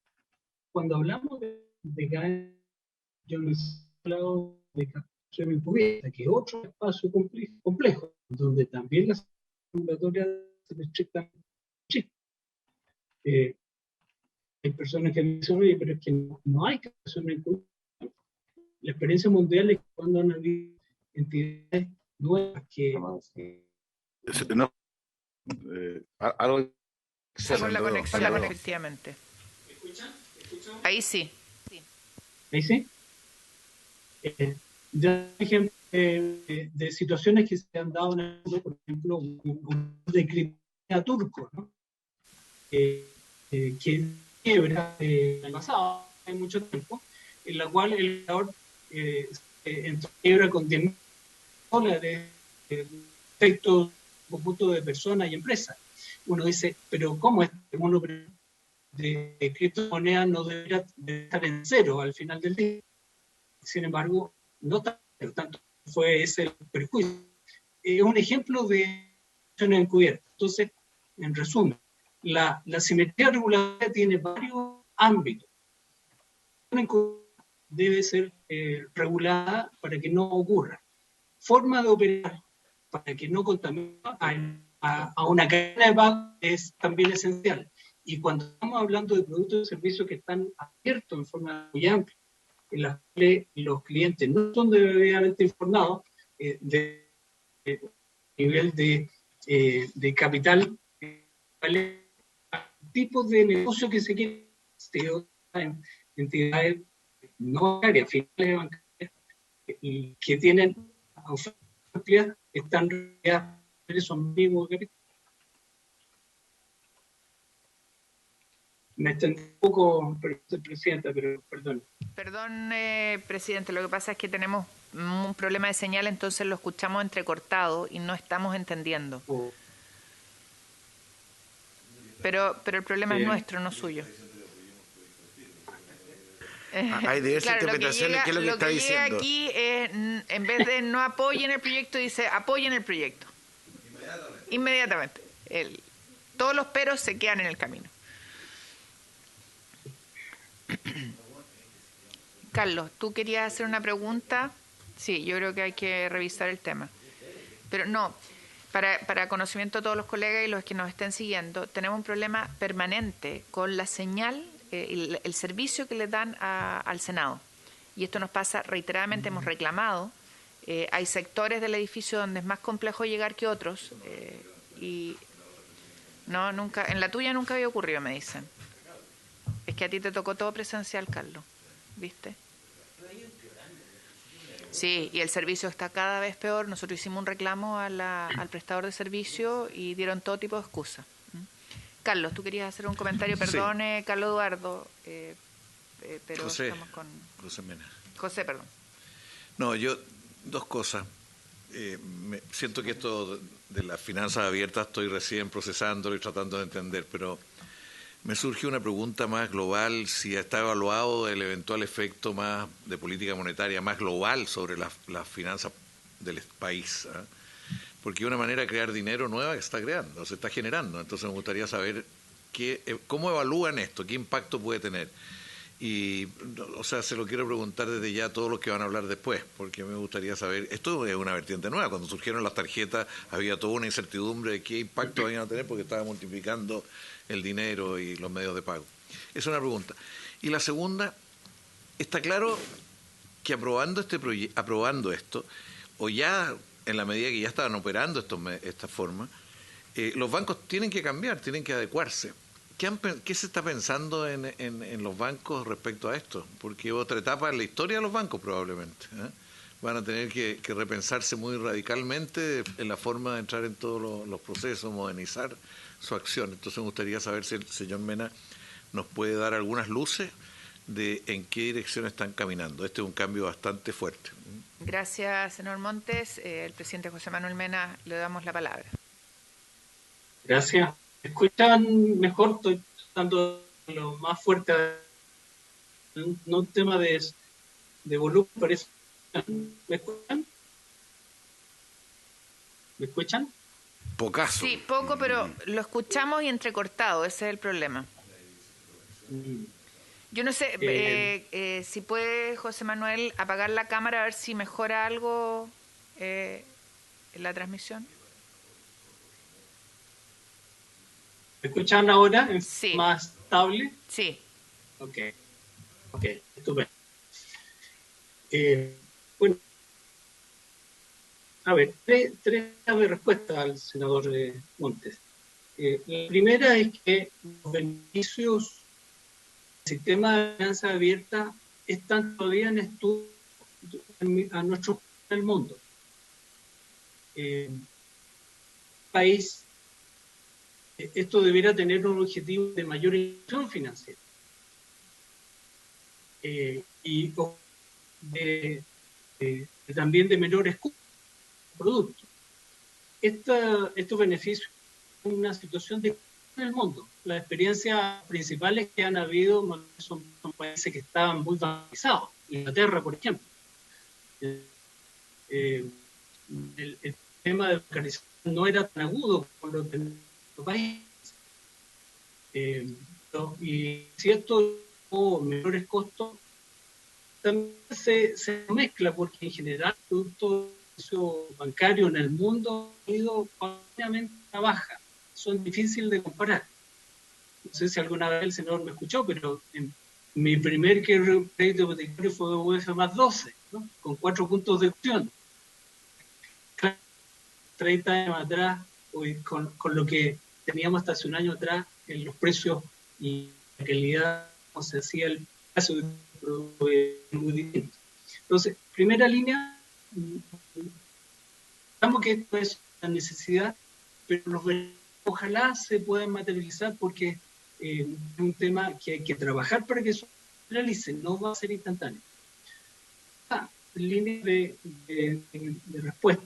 cuando hablamos de cadena, yo no he hablado de captación encubierta, que es otro espacio complejo, donde también las regulatorias se restrictan. Hay personas que dicen, oye, pero es que no hay captación encubierta. La experiencia mundial es cuando han habido entidades nuevas que... algo con la conexión, efectivamente. ¿Me escuchan? Ahí sí. ¿Ahí sí? De ejemplo, de situaciones que se han dado en el mundo, por ejemplo, un de criptomoneda turco, ¿no? Que quiebra el pasado, hay mucho tiempo, en la cual el creador entró en quiebra con $10,000 efecto conjunto de personas y empresas. Uno dice, pero ¿cómo este mono de criptomonedas no debería estar en cero al final del día? Sin embargo, no tanto fue ese el perjuicio. es un ejemplo de acciones encubiertas. Entonces, en resumen, la simetría regulatoria tiene varios ámbitos. Debe ser regulada para que no ocurra. Forma de operar para que no contamine a una cadena de pago es también esencial. Y cuando estamos hablando de productos y servicios que están abiertos en forma muy amplia, en las cuales los clientes no son debidamente informados de nivel de capital, tipos de negocio que se quieren en entidades no bancarias, finales bancarias, y que tienen ofertas amplias, están realizadas esos mismos capital. Me extendí un poco, Presidenta, pero perdón. Perdón, presidente, lo que pasa es que tenemos un problema de señal, entonces lo escuchamos entrecortado y no estamos entendiendo. Pero el problema es nuestro, no suyo. Hay diversas Claro, interpretaciones, ¿qué es lo que está diciendo? Aquí es, en vez de no apoyen el proyecto, dice apoyen el proyecto. Inmediatamente. Todos los peros se quedan en el camino. Carlos, ¿tú querías hacer una pregunta? Sí, yo creo que hay que revisar el tema. Pero no, para conocimiento de todos los colegas y los que nos estén siguiendo, tenemos un problema permanente con la señal, el servicio que le dan al Senado. Y esto nos pasa reiteradamente, hemos reclamado. Hay sectores del edificio donde es más complejo llegar que otros. Y no, nunca, en la tuya nunca había ocurrido, me dicen. Es que a ti te tocó todo presencial, Carlos. ¿Viste? Sí, y el servicio está cada vez peor. Nosotros hicimos un reclamo al prestador de servicio y dieron todo tipo de excusas. Carlos, tú querías hacer un comentario, perdone, sí. Carlos Eduardo, pero José, estamos con... José Mena. José, perdón. No, yo, dos cosas. Siento que esto de las finanzas abiertas estoy recién procesándolo y tratando de entender, pero me surge una pregunta más global, si está evaluado el eventual efecto más de política monetaria más global sobre las finanzas del país, ¿eh? Porque es una manera de crear dinero nueva que se está creando, se está generando. Entonces me gustaría saber cómo evalúan esto, qué impacto puede tener. Y, o sea, se lo quiero preguntar desde ya a todos los que van a hablar después, porque me gustaría saber, esto es una vertiente nueva, cuando surgieron las tarjetas había toda una incertidumbre de qué impacto iban a tener porque estaba multiplicando el dinero y los medios de pago. Esa es una pregunta. Y la segunda, está claro que aprobando esto, o ya en la medida que ya estaban operando esta forma, los bancos tienen que cambiar, tienen que adecuarse. ¿Qué se está pensando en los bancos respecto a esto? Porque otra etapa en la historia de los bancos probablemente, ¿eh? Van a tener que repensarse muy radicalmente en la forma de entrar en todos los procesos, modernizar su acción. Entonces me gustaría saber si el señor Mena nos puede dar algunas luces de en qué dirección están caminando. Este es un cambio bastante fuerte. Gracias, señor Montes. El presidente José Manuel Mena, le damos la palabra. Gracias. ¿Me escuchan mejor? Estoy tratando lo más fuerte. No un tema de volumen, parece. ¿Me escuchan? ¿Me escuchan? Pocaso. Sí, poco, pero lo escuchamos y entrecortado, ese es el problema. Yo no sé, si puede José Manuel apagar la cámara a ver si mejora algo en la transmisión. ¿Me escuchan ahora? Sí. ¿Más estable? Sí. Ok, estupendo. Bueno, a ver, tres respuestas al senador Montes. La primera es que los beneficios del sistema de finanzas abiertas están todavía en estudio a nuestro en el mundo. País, esto debiera tener un objetivo de mayor inclusión financiera y también de menores costos de productos. Estos beneficios son una situación de en el mundo. Las experiencias principales que han habido son países que estaban muy valorizados. Inglaterra, por ejemplo. El tema de localización no era tan agudo como lo tenía otro país. Y cierto, menores costos, también se mezcla porque en general el producto bancario en el mundo ha ido paulatinamente a baja. Son difíciles de comparar. No sé si alguna vez el senador me escuchó, pero mi primer crédito hipotecario fue UF más 12, ¿no? Con 4 puntos de opción. 30 años atrás, con lo que teníamos hasta hace un año atrás, en los precios y la calidad, como se hacía el caso de producto muy distinto. Entonces, primera línea, sabemos que esto es una necesidad, pero ojalá se puedan materializar porque es un tema que hay que trabajar para que eso se realice, no va a ser instantáneo. Línea de respuesta.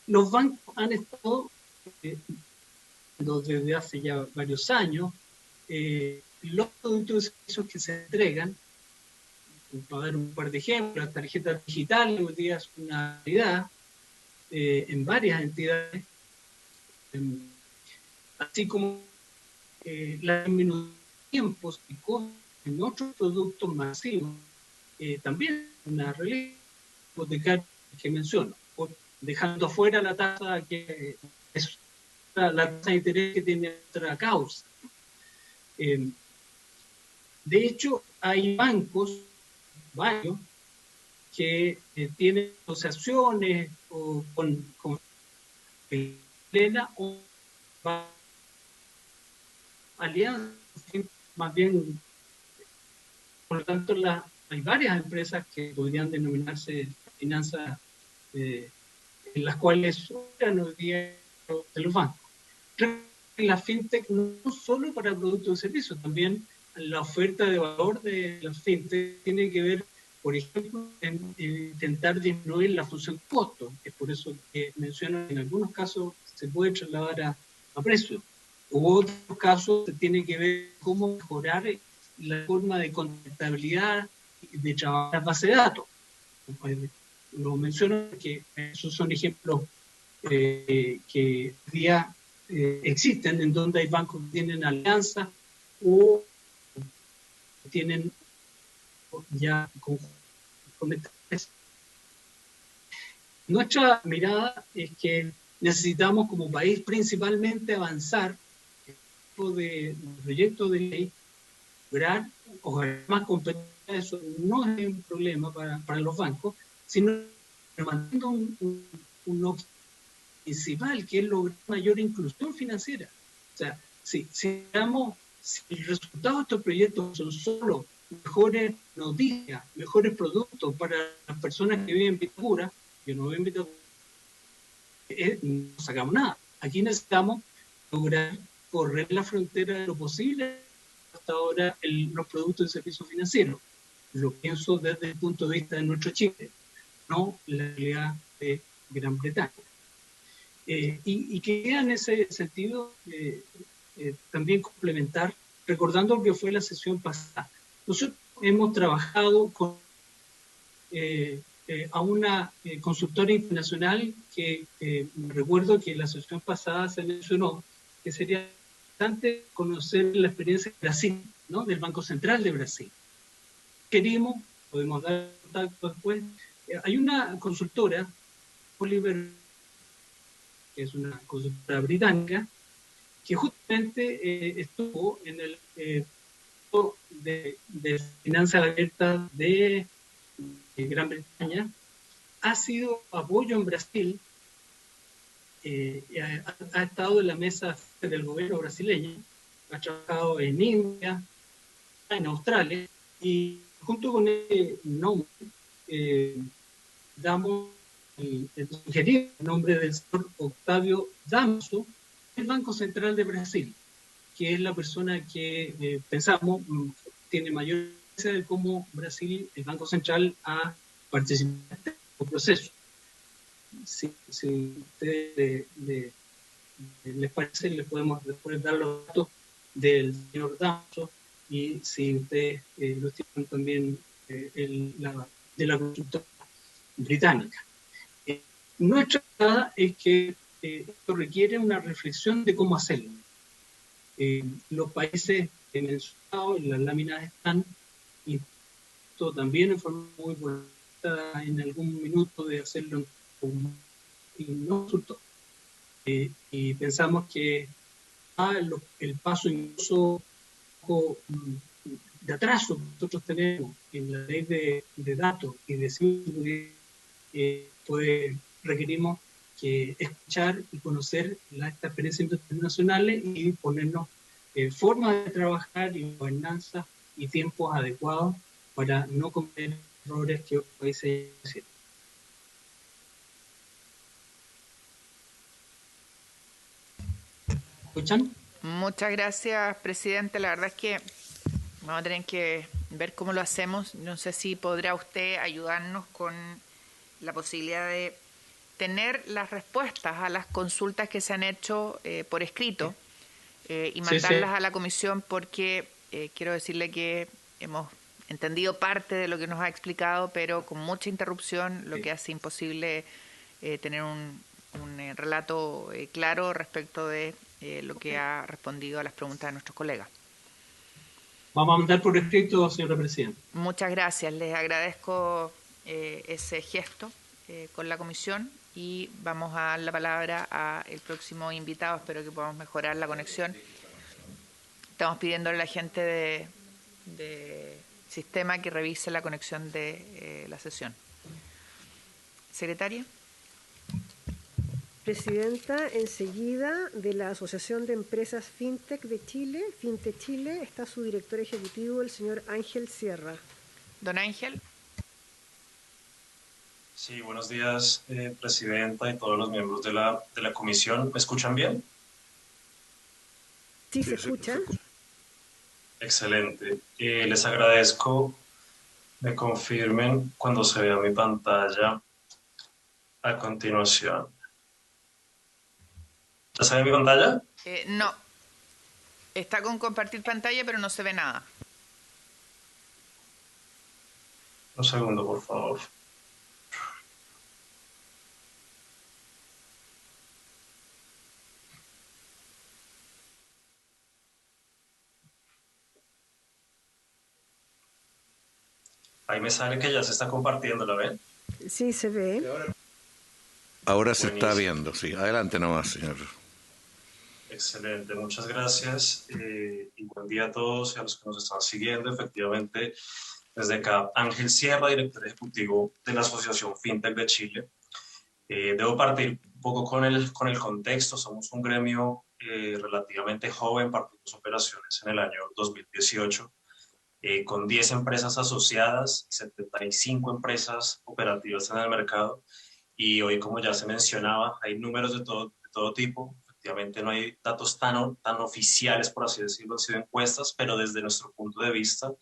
Los bancos han estado desde hace ya varios años los productos y servicios que se entregan, para dar un par de ejemplos, las tarjetas digitales hoy día es una realidad en varias entidades, así como la disminución de tiempos y costos en otros productos masivos, también una realidad hipotecaria que menciono, dejando fuera la tasa que es la tasa de interés que tiene otra causa. De hecho, hay bancos, varios, que tienen asociaciones o con plena o alianzas, más bien, por lo tanto, hay varias empresas que podrían denominarse finanzas en las cuales operan hoy día de los bancos. La fintech no solo para productos y servicios, también la oferta de valor de las fintech tiene que ver, por ejemplo, en intentar disminuir la función costo. Es por eso que menciono que en algunos casos se puede trasladar a precio. U otros casos se tiene que ver cómo mejorar la forma de contabilidad de trabajar a base de datos. Lo menciono porque esos son ejemplos que día existen en donde hay bancos que tienen alianzas o tienen ya con estas. Nuestra mirada es que necesitamos como país principalmente avanzar en este tipo de proyectos de ley, lograr más competencia. Eso no es un problema para los bancos, sino manteniendo un objetivo principal, que es lograr mayor inclusión financiera. O sea, si el resultado de estos proyectos son solo mejores noticias, mejores productos para las personas que viven en Vitacura, que no viven en Vitacura, no sacamos nada. Aquí necesitamos lograr correr la frontera de lo posible hasta ahora los productos y servicios financieros. Lo pienso desde el punto de vista de nuestro Chile, no la realidad de Gran Bretaña. Y quería en ese sentido también complementar, recordando lo que fue la sesión pasada. Nosotros hemos trabajado con a una consultora internacional que recuerdo que en la sesión pasada se mencionó que sería importante conocer la experiencia de Brasil, ¿no? Del Banco Central de Brasil. Podemos dar contacto después. Hay una consultora, Oliver, que es una consultora británica, que justamente estuvo en el de finanzas abiertas de Gran Bretaña, ha sido apoyo en Brasil, ha estado en la mesa del gobierno brasileño, ha trabajado en India, en Australia, y junto con el nombre damos el nombre del señor Octavio Damso, del Banco Central de Brasil, que es la persona que pensamos tiene mayor idea de cómo Brasil, el Banco Central, ha participado en este proceso. Si ustedes les parece, les podemos después dar los datos del señor Damso, y si ustedes lo estiman también de la consultora británica. Nuestra idea es que esto requiere una reflexión de cómo hacerlo. Los países mencionados en las láminas están, y esto también en forma muy buena en algún minuto de hacerlo y no resultó. Y pensamos que el paso incluso de atraso que nosotros tenemos en la ley de datos y de seguridad, pues requerimos que escuchar y conocer estas experiencias internacionales y ponernos formas de trabajar y gobernanza y tiempos adecuados para no cometer errores que otros países hicieron. ¿Escuchan? Muchas gracias, presidente. La verdad es que vamos a tener que ver cómo lo hacemos. No sé si podrá usted ayudarnos con la posibilidad de tener las respuestas a las consultas que se han hecho por escrito y mandarlas a la comisión, porque quiero decirle que hemos entendido parte de lo que nos ha explicado, pero con mucha interrupción, lo que hace imposible tener un relato claro respecto de lo que ha respondido a las preguntas de nuestros colegas. Vamos a mandar por escrito, señora presidenta. Muchas gracias. Les agradezco ese gesto con la comisión y vamos a dar la palabra al próximo invitado. Espero que podamos mejorar la conexión. Estamos pidiéndole a la gente de sistema que revise la conexión de la sesión. Secretaria. Presidenta, enseguida de la Asociación de Empresas FinTech de Chile, FinTech Chile, está su director ejecutivo, el señor Ángel Sierra. Don Ángel. Sí, buenos días, presidenta y todos los miembros de la comisión. ¿Me escuchan bien? Sí, se escucha. Excelente. Les agradezco me confirmen cuando se vea mi pantalla a continuación. ¿Ya se ve mi pantalla? No. Está con compartir pantalla, pero no se ve nada. Un segundo, por favor. Ahí me sale que ya se está compartiendo, ¿la ven? Sí, se ve. Ahora se está viendo, sí. Adelante nomás, señor. Excelente, muchas gracias y buen día a todos y a los que nos están siguiendo. Efectivamente, desde acá, Ángel Sierra, director ejecutivo de la Asociación FinTech de Chile. Debo partir un poco con el contexto. Somos un gremio relativamente joven, partimos operaciones en el año 2018, con 10 empresas asociadas y 75 empresas operativas en el mercado. Y hoy, como ya se mencionaba, hay números de todo tipo. Efectivamente, no hay datos tan oficiales, por así decirlo, han sido encuestas, pero desde nuestro punto de vista,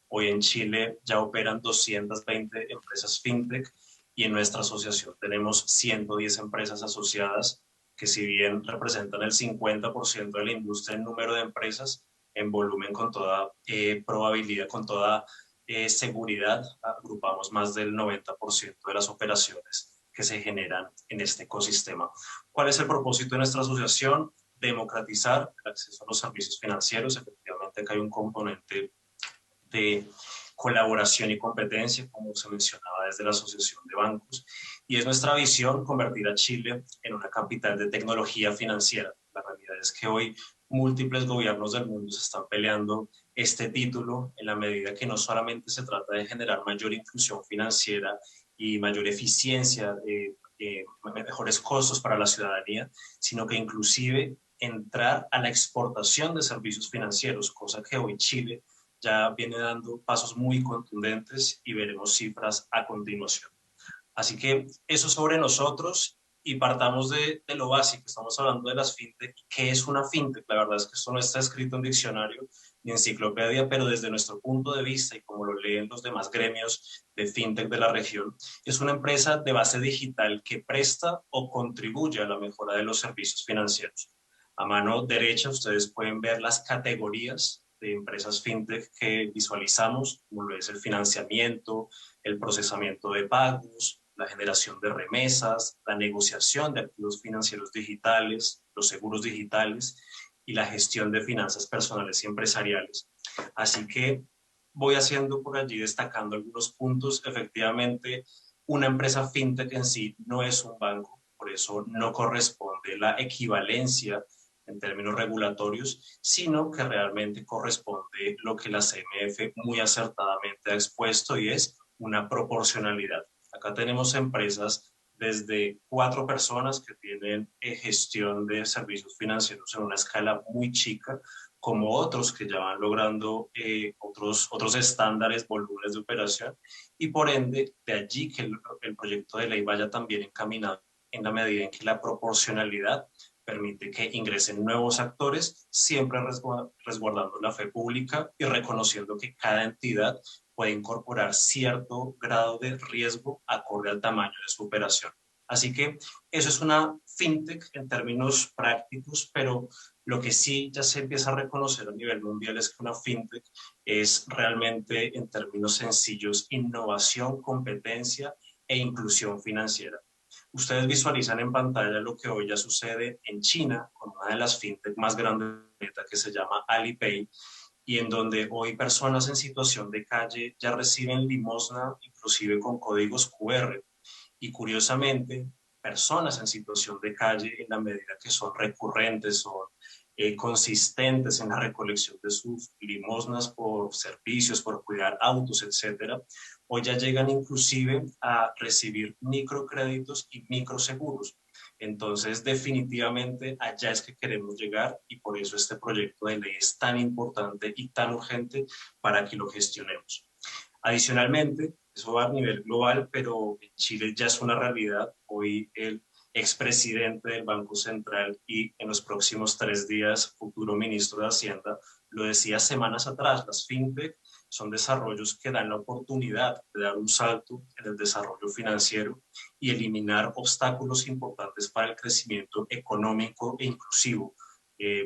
hoy en Chile ya operan 220 empresas fintech y en nuestra asociación tenemos 110 empresas asociadas que, si bien representan el 50% de la industria en número de empresas, en volumen con toda probabilidad, con toda seguridad, agrupamos más del 90% de las operaciones que se generan en este ecosistema. ¿Cuál es el propósito de nuestra asociación? Democratizar el acceso a los servicios financieros. Efectivamente, acá hay un componente de colaboración y competencia, como se mencionaba desde la Asociación de Bancos, y es nuestra visión convertir a Chile en una capital de tecnología financiera. La realidad es que hoy múltiples gobiernos del mundo se están peleando este título en la medida que no solamente se trata de generar mayor inclusión financiera y mayor eficiencia, mejores costos para la ciudadanía, sino que inclusive entrar a la exportación de servicios financieros, cosa que hoy Chile ya viene dando pasos muy contundentes y veremos cifras a continuación. Así que eso sobre nosotros y partamos de lo básico. Estamos hablando de las fintech. ¿Qué es una fintech? La verdad es que esto no está escrito en diccionario ni enciclopedia, pero desde nuestro punto de vista y como lo leen los demás gremios de fintech de la región, es una empresa de base digital que presta o contribuye a la mejora de los servicios financieros. A mano derecha ustedes pueden ver las categorías de empresas fintech que visualizamos, como lo es el financiamiento, el procesamiento de pagos, la generación de remesas, la negociación de activos financieros digitales, los seguros digitales y la gestión de finanzas personales y empresariales. Así que voy haciendo por allí, destacando algunos puntos. Efectivamente, una empresa fintech en sí no es un banco, por eso no corresponde la equivalencia en términos regulatorios, sino que realmente corresponde lo que la CMF muy acertadamente ha expuesto y es una proporcionalidad. Acá tenemos empresas desde 4 personas que tienen gestión de servicios financieros en una escala muy chica, como otros que ya van logrando otros estándares, volúmenes de operación, y por ende, de allí que el proyecto de ley vaya también encaminado en la medida en que la proporcionalidad permite que ingresen nuevos actores, siempre resguardando la fe pública y reconociendo que cada entidad puede incorporar cierto grado de riesgo acorde al tamaño de su operación. Así que eso es una fintech en términos prácticos, pero lo que sí ya se empieza a reconocer a nivel mundial es que una fintech es realmente, en términos sencillos, innovación, competencia e inclusión financiera. Ustedes visualizan en pantalla lo que hoy ya sucede en China con una de las fintech más grandes que se llama Alipay, y en donde hoy personas en situación de calle ya reciben limosna, inclusive con códigos QR. Y curiosamente, personas en situación de calle, en la medida que son recurrentes, son consistentes en la recolección de sus limosnas por servicios, por cuidar autos, etcétera, hoy ya llegan inclusive a recibir microcréditos y microseguros. Entonces, definitivamente allá es que queremos llegar y por eso este proyecto de ley es tan importante y tan urgente para que lo gestionemos. Adicionalmente, eso va a nivel global, pero en Chile ya es una realidad. Hoy el expresidente del Banco Central y en los próximos 3 días futuro ministro de Hacienda lo decía semanas atrás, las fintech son desarrollos que dan la oportunidad de dar un salto en el desarrollo financiero y eliminar obstáculos importantes para el crecimiento económico e inclusivo.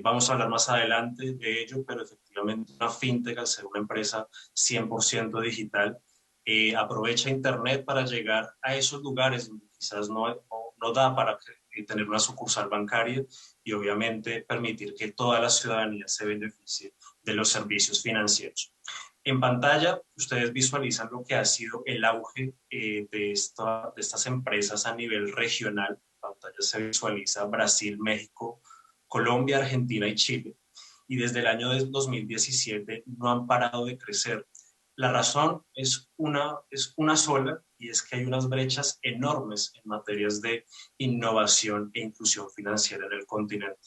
Vamos a hablar más adelante de ello, pero efectivamente una fintech, al ser una empresa 100% digital, aprovecha Internet para llegar a esos lugares donde quizás no da para tener una sucursal bancaria y obviamente permitir que toda la ciudadanía se beneficie de los servicios financieros. En pantalla, ustedes visualizan lo que ha sido el auge de estas empresas a nivel regional. En pantalla se visualiza Brasil, México, Colombia, Argentina y Chile. Y desde el año 2017 no han parado de crecer. La razón es una sola, y es que hay unas brechas enormes en materias de innovación e inclusión financiera en el continente.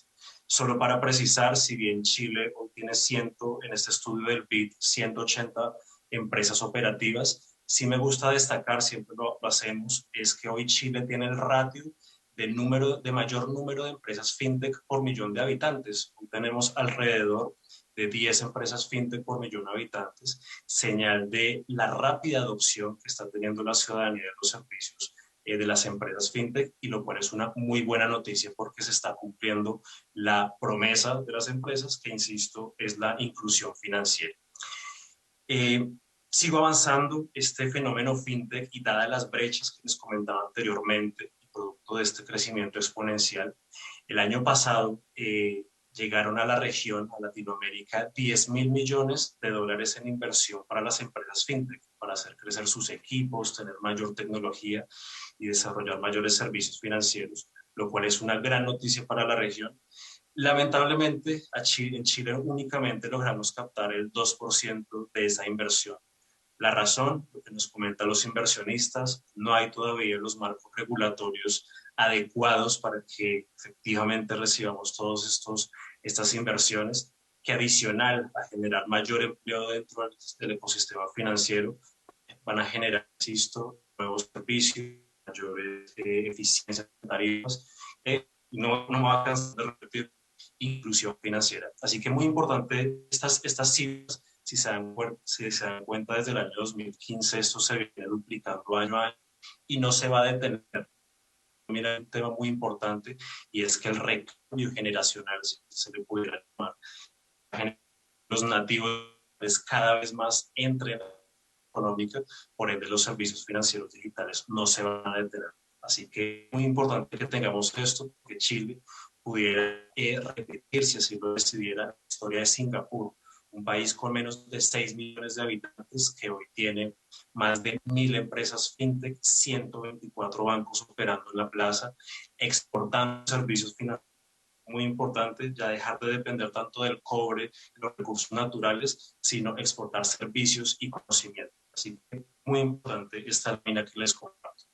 Solo para precisar, si bien Chile hoy tiene en este estudio del BID, 180 empresas operativas, sí me gusta destacar, siempre lo hacemos, es que hoy Chile tiene el ratio de mayor número de empresas fintech por millón de habitantes. Hoy tenemos alrededor de 10 empresas fintech por millón de habitantes, señal de la rápida adopción que está teniendo la ciudadanía de los servicios de las empresas fintech, y lo cual es una muy buena noticia porque se está cumpliendo la promesa de las empresas, que insisto, es la inclusión financiera. Sigo avanzando. Este fenómeno fintech, y dadas las brechas que les comentaba anteriormente, producto de este crecimiento exponencial, el año pasado llegaron a la región, a Latinoamérica, 10.000 millones de dólares en inversión para las empresas fintech, para hacer crecer sus equipos, tener mayor tecnología y desarrollar mayores servicios financieros, lo cual es una gran noticia para la región. Lamentablemente, en Chile únicamente logramos captar el 2% de esa inversión. La razón, lo que nos comentan los inversionistas, no hay todavía los marcos regulatorios adecuados para que efectivamente recibamos estas inversiones, que adicional a generar mayor empleo dentro del ecosistema financiero, van a generar, insisto, nuevos servicios, mayores eficiencias en tarifas, no va a cansar de repetir, inclusión financiera. Así que muy importante estas cifras. Si se dan cuenta, desde el año 2015 esto se viene duplicando año a año y no se va a detener. Mira, un tema muy importante, y es que el recambio generacional, si se le pudiera llamar, los nativos cada vez más entren económica, por ende los servicios financieros digitales no se van a detener. Así que es muy importante que tengamos esto, que Chile pudiera repetir, si así lo decidiera, la historia de Singapur, un país con menos de 6 millones de habitantes que hoy tiene más de 1.000 empresas fintech, 124 bancos operando en la plaza, exportando servicios financieros. Muy importante ya dejar de depender tanto del cobre, los recursos naturales, sino exportar servicios y conocimiento. Así que muy importante esta línea que les comparto.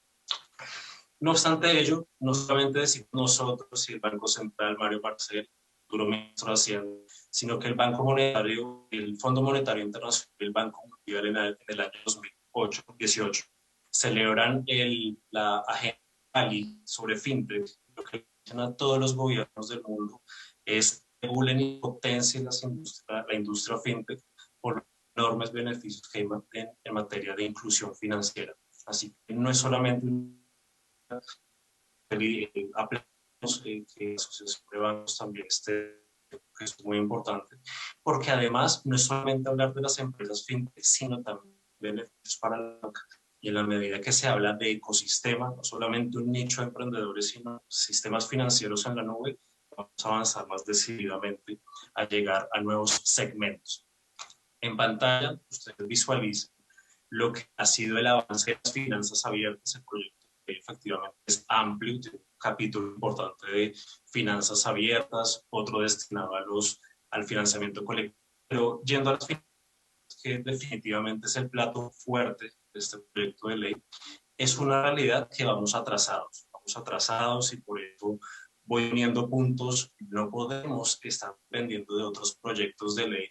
No obstante ello, no solamente decimos nosotros y el Banco Central, Mario Marcel, futuro ministro de Hacienda, sino que el Banco Monetario, el Fondo Monetario Internacional y el Banco Mundial en el año 2018 celebran la agenda Bali sobre fintech. Lo que dicen a todos los gobiernos del mundo es regulen y potencien la industria fintech por los enormes beneficios que hay en materia de inclusión financiera. Así que no es solamente aplicamos que la asociación de bancos también esté, que es muy importante, porque además no es solamente hablar de las empresas fintech, sino también beneficios para la banca. Y en la medida que se habla de ecosistema, no solamente un nicho de emprendedores, sino sistemas financieros en la nube, vamos a avanzar más decididamente a llegar a nuevos segmentos. En pantalla, ustedes visualizan lo que ha sido el avance de las finanzas abiertas. El proyecto efectivamente es amplio, tiene un capítulo importante de finanzas abiertas, otro destinado al financiamiento colectivo, pero yendo a las finanzas, que definitivamente es el plato fuerte de este proyecto de ley, es una realidad que vamos atrasados y por eso voy uniendo puntos. No podemos estar dependiendo de otros proyectos de ley,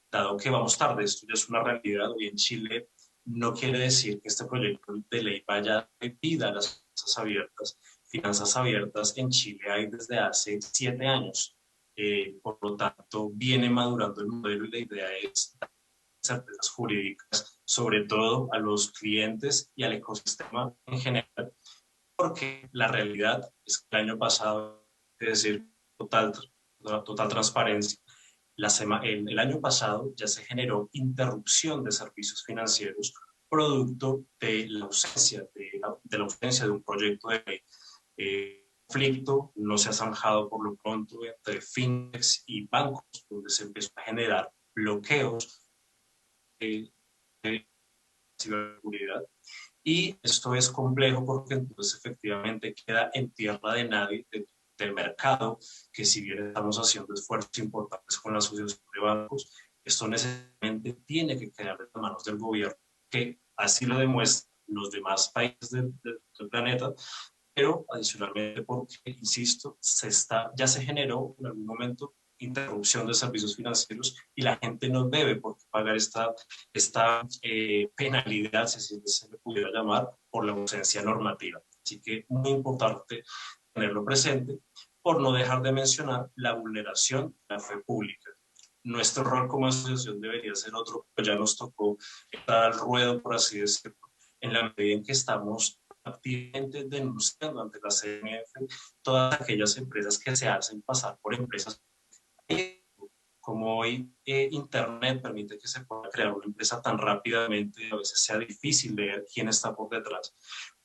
dado que vamos tarde. Esto ya es una realidad. Hoy en Chile no quiere decir que este proyecto de ley vaya de vida a las finanzas abiertas. Finanzas abiertas en Chile hay desde hace 7 años. Por lo tanto, viene madurando el modelo y la idea es dar certezas jurídicas, sobre todo a los clientes y al ecosistema en general, porque la realidad es que el año pasado, es decir, total transparencia, el año pasado ya se generó interrupción de servicios financieros producto de la ausencia de un proyecto de ley. Conflicto no se ha zanjado por lo pronto entre fintechs y bancos, donde se empezó a generar bloqueos de ciberseguridad. Y esto es complejo porque entonces efectivamente queda en tierra de nadie, del mercado, que si bien estamos haciendo esfuerzos importantes con la asociación de bancos, esto necesariamente tiene que quedar en las manos del gobierno, que así lo demuestran los demás países del planeta, pero adicionalmente porque, insisto, ya se generó en algún momento interrupción de servicios financieros y la gente no debe por qué pagar esta penalidad, si se le pudiera llamar, por la ausencia normativa. Así que muy importante tenerlo presente, por no dejar de mencionar la vulneración de la fe pública. Nuestro rol como asociación debería ser otro, pero ya nos tocó estar al ruedo, por así decirlo, en la medida en que estamos activamente denunciando ante la CMF todas aquellas empresas que se hacen pasar por empresas. Como hoy Internet permite que se pueda crear una empresa tan rápidamente, a veces sea difícil leer quién está por detrás.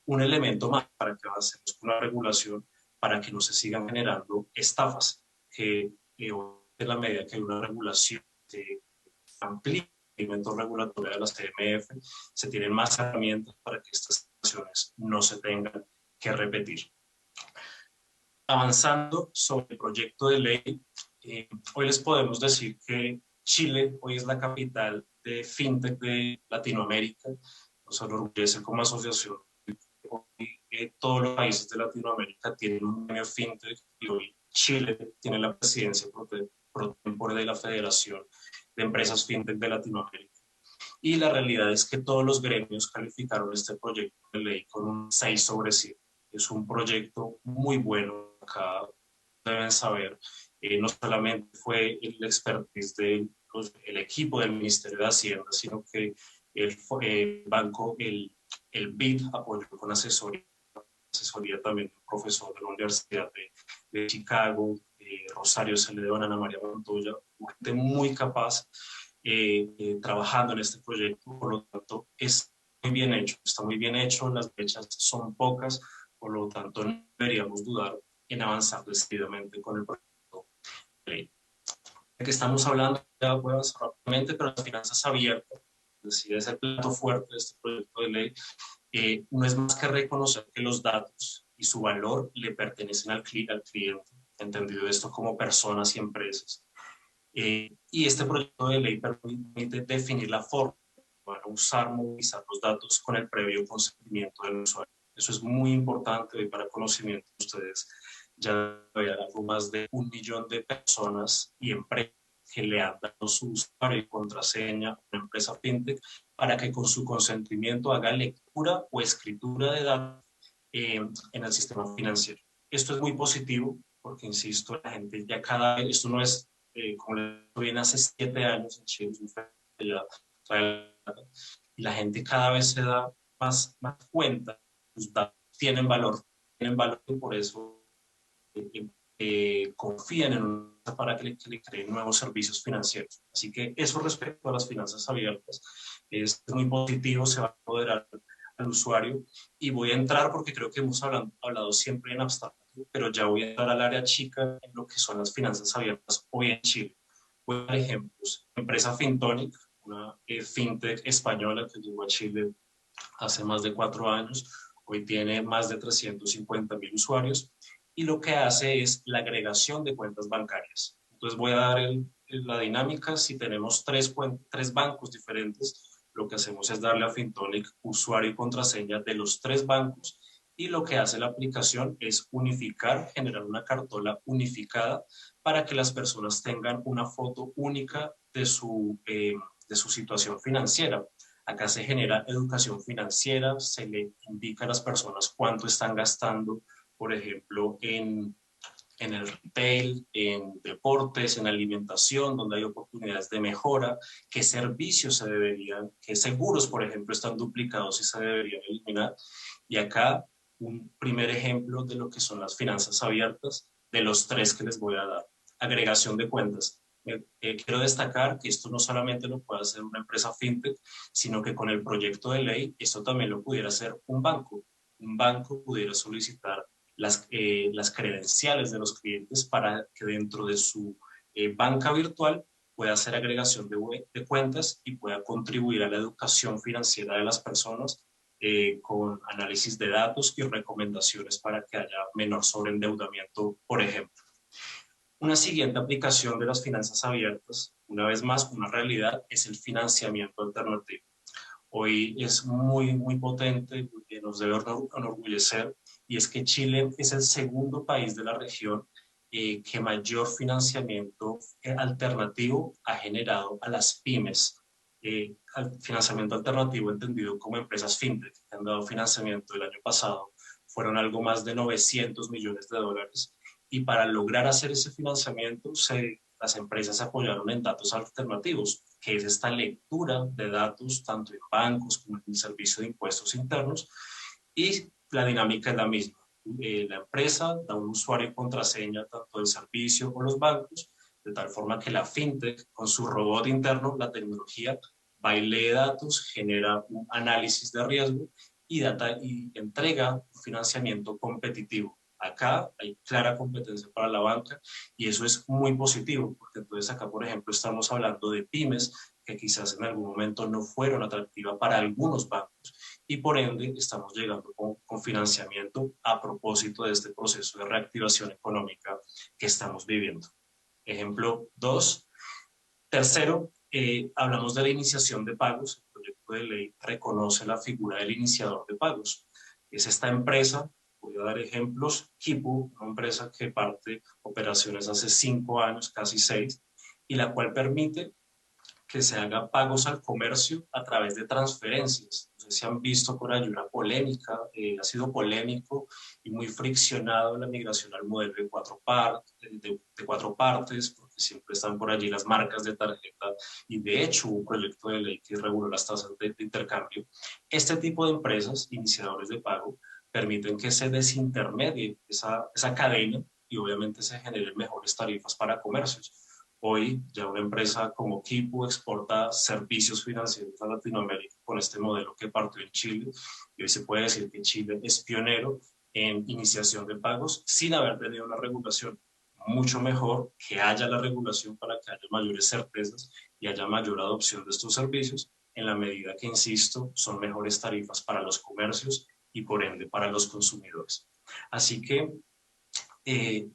Un elemento más para que avancemos con la regulación, para que no se sigan generando estafas, que en la medida que hay una regulación se amplía el elemento regulatorio de la CMF, se tienen más herramientas para que estas situaciones no se tengan que repetir. Avanzando sobre el proyecto de ley, hoy les podemos decir que Chile hoy es la capital de fintech de Latinoamérica. Nos enorgullece como asociación. Hoy todos los países de Latinoamérica tienen un gremio fintech y hoy Chile tiene la presidencia pro tempore de la Federación de Empresas Fintech de Latinoamérica. Y la realidad es que todos los gremios calificaron este proyecto de ley con un 6 sobre 7. Es un proyecto muy bueno. Acá deben saber, no solamente fue el expertise del equipo del Ministerio de Hacienda, sino que el banco, el BID apoyó con asesoría también de un profesor de la Universidad de Chicago, Rosario Celedón, Ana María Montoya, gente muy capaz. trabajando en este proyecto. Por lo tanto, es muy bien hecho, está muy bien hecho, las brechas son pocas, por lo tanto no deberíamos dudar en avanzar decididamente con el proyecto de ley. Que estamos hablando, ya voy a avanzar rápidamente, pero las finanzas abiertas, es decir, es el plato fuerte de este proyecto de ley, no es más que reconocer que los datos y su valor le pertenecen al cliente, entendido esto como personas y empresas. Y este proyecto de ley permite definir la forma para movilizar los datos con el previo consentimiento del usuario. Eso es muy importante y para conocimiento de ustedes. Ya hay algo más de 1 millón de personas y empresas que le han dado su usuario y contraseña a una empresa fintech para que con su consentimiento haga lectura o escritura de datos en el sistema financiero. Esto es muy positivo porque, insisto, la gente ya cada vez, esto no es como le viene hace 7 años en Chile, y la gente cada vez se da más cuenta, los datos tienen valor y por eso confían en una para que le creen nuevos servicios financieros. Así que eso respecto a las finanzas abiertas es muy positivo, se va a empoderar al usuario y voy a entrar porque creo que hemos hablado siempre en abstracto, pero ya voy a entrar al área chica en lo que son las finanzas abiertas hoy en Chile. Voy a dar ejemplos. La empresa Fintonic, una fintech española que llegó a Chile hace más de 4 años, hoy tiene más de 350.000 usuarios y lo que hace es la agregación de cuentas bancarias. Entonces voy a dar la dinámica. Si tenemos 3 bancos diferentes, lo que hacemos es darle a Fintonic usuario y contraseña de los 3 bancos y lo que hace la aplicación es unificar, generar una cartola unificada para que las personas tengan una foto única de su situación financiera. Acá se genera educación financiera, se le indica a las personas cuánto están gastando, por ejemplo, en el retail, en deportes, en alimentación, donde hay oportunidades de mejora, qué servicios se deberían, qué seguros, por ejemplo, están duplicados y se deberían eliminar. Y acá un primer ejemplo de lo que son las finanzas abiertas, de los 3 que les voy a dar. Agregación de cuentas. Quiero destacar que esto no solamente lo puede hacer una empresa fintech, sino que con el proyecto de ley esto también lo pudiera hacer un banco. Un banco pudiera solicitar las credenciales de los clientes para que dentro de su banca virtual pueda hacer agregación de cuentas y pueda contribuir a la educación financiera de las personas con análisis de datos y recomendaciones para que haya menor sobreendeudamiento, por ejemplo. Una siguiente aplicación de las finanzas abiertas, una vez más, una realidad, es el financiamiento alternativo. Hoy es muy potente, nos debe enorgullecer, y es que Chile es el segundo país de la región que mayor financiamiento alternativo ha generado a las pymes. Financiamiento alternativo entendido como empresas fintech que han dado financiamiento el año pasado fueron algo más de 900 millones de dólares, y para lograr hacer ese financiamiento las empresas se apoyaron en datos alternativos, que es esta lectura de datos tanto en bancos como en el servicio de impuestos internos, y la dinámica es la misma. La empresa da un usuario y contraseña tanto del servicio o los bancos, de tal forma que la fintech con su robot interno, la tecnología, va y lee datos, genera un análisis de riesgo y entrega un financiamiento competitivo. Acá hay clara competencia para la banca y eso es muy positivo, porque entonces acá, por ejemplo, estamos hablando de pymes que quizás en algún momento no fueron atractivas para algunos bancos y por ende estamos llegando con financiamiento a propósito de este proceso de reactivación económica que estamos viviendo. Ejemplo 2. Tercero, hablamos de la iniciación de pagos. El proyecto de ley reconoce la figura del iniciador de pagos. Es esta empresa. Voy a dar ejemplos. Kipu, una empresa que parte operaciones hace 5 años, casi 6, y la cual permite que se haga pagos al comercio a través de transferencias. No sé si han visto por ahí una polémica, ha sido polémico y muy friccionado la migración al modelo de 4 partes, porque siempre están por allí las marcas de tarjeta y de hecho un proyecto de ley que regula las tasas de intercambio. Este tipo de empresas, iniciadores de pago, permiten que se desintermedie esa cadena y obviamente se generen mejores tarifas para comercios. Hoy ya una empresa como Quipu exporta servicios financieros a Latinoamérica con este modelo que partió en Chile. Y hoy se puede decir que Chile es pionero en iniciación de pagos sin haber tenido una regulación. Mucho mejor que haya la regulación para que haya mayores certezas y haya mayor adopción de estos servicios, en la medida que, insisto, son mejores tarifas para los comercios y por ende para los consumidores. Así que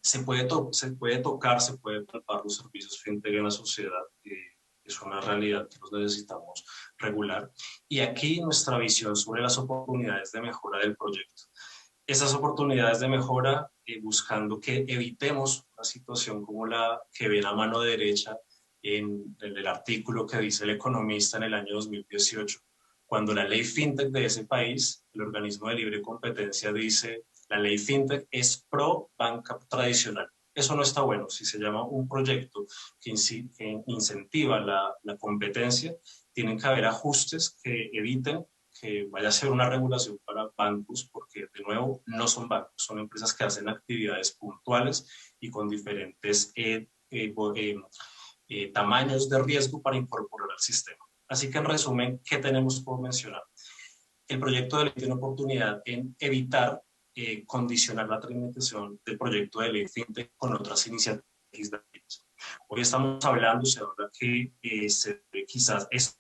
se puede tocar, se puede palpar los servicios fintech en la sociedad. Es una realidad que los necesitamos regular. Y aquí nuestra visión sobre las oportunidades de mejora del proyecto. Esas oportunidades de mejora buscando que evitemos una situación como la que ven a mano derecha en el artículo que dice El Economista en el año 2018, cuando la ley fintech de ese país, el organismo de libre competencia, dice la ley fintech es pro banca tradicional. Eso no está bueno. Si se llama un proyecto que incentiva la competencia, tienen que haber ajustes que eviten que vaya a ser una regulación para bancos, porque de nuevo no son bancos, son empresas que hacen actividades puntuales y con diferentes tamaños de riesgo para incorporar al sistema. Así que en resumen, ¿qué tenemos por mencionar? El proyecto de ley tiene oportunidad en evitar condicionar la tramitación del proyecto de ley fintech con otras iniciativas legislativas. Hoy estamos hablando, se habla que quizás es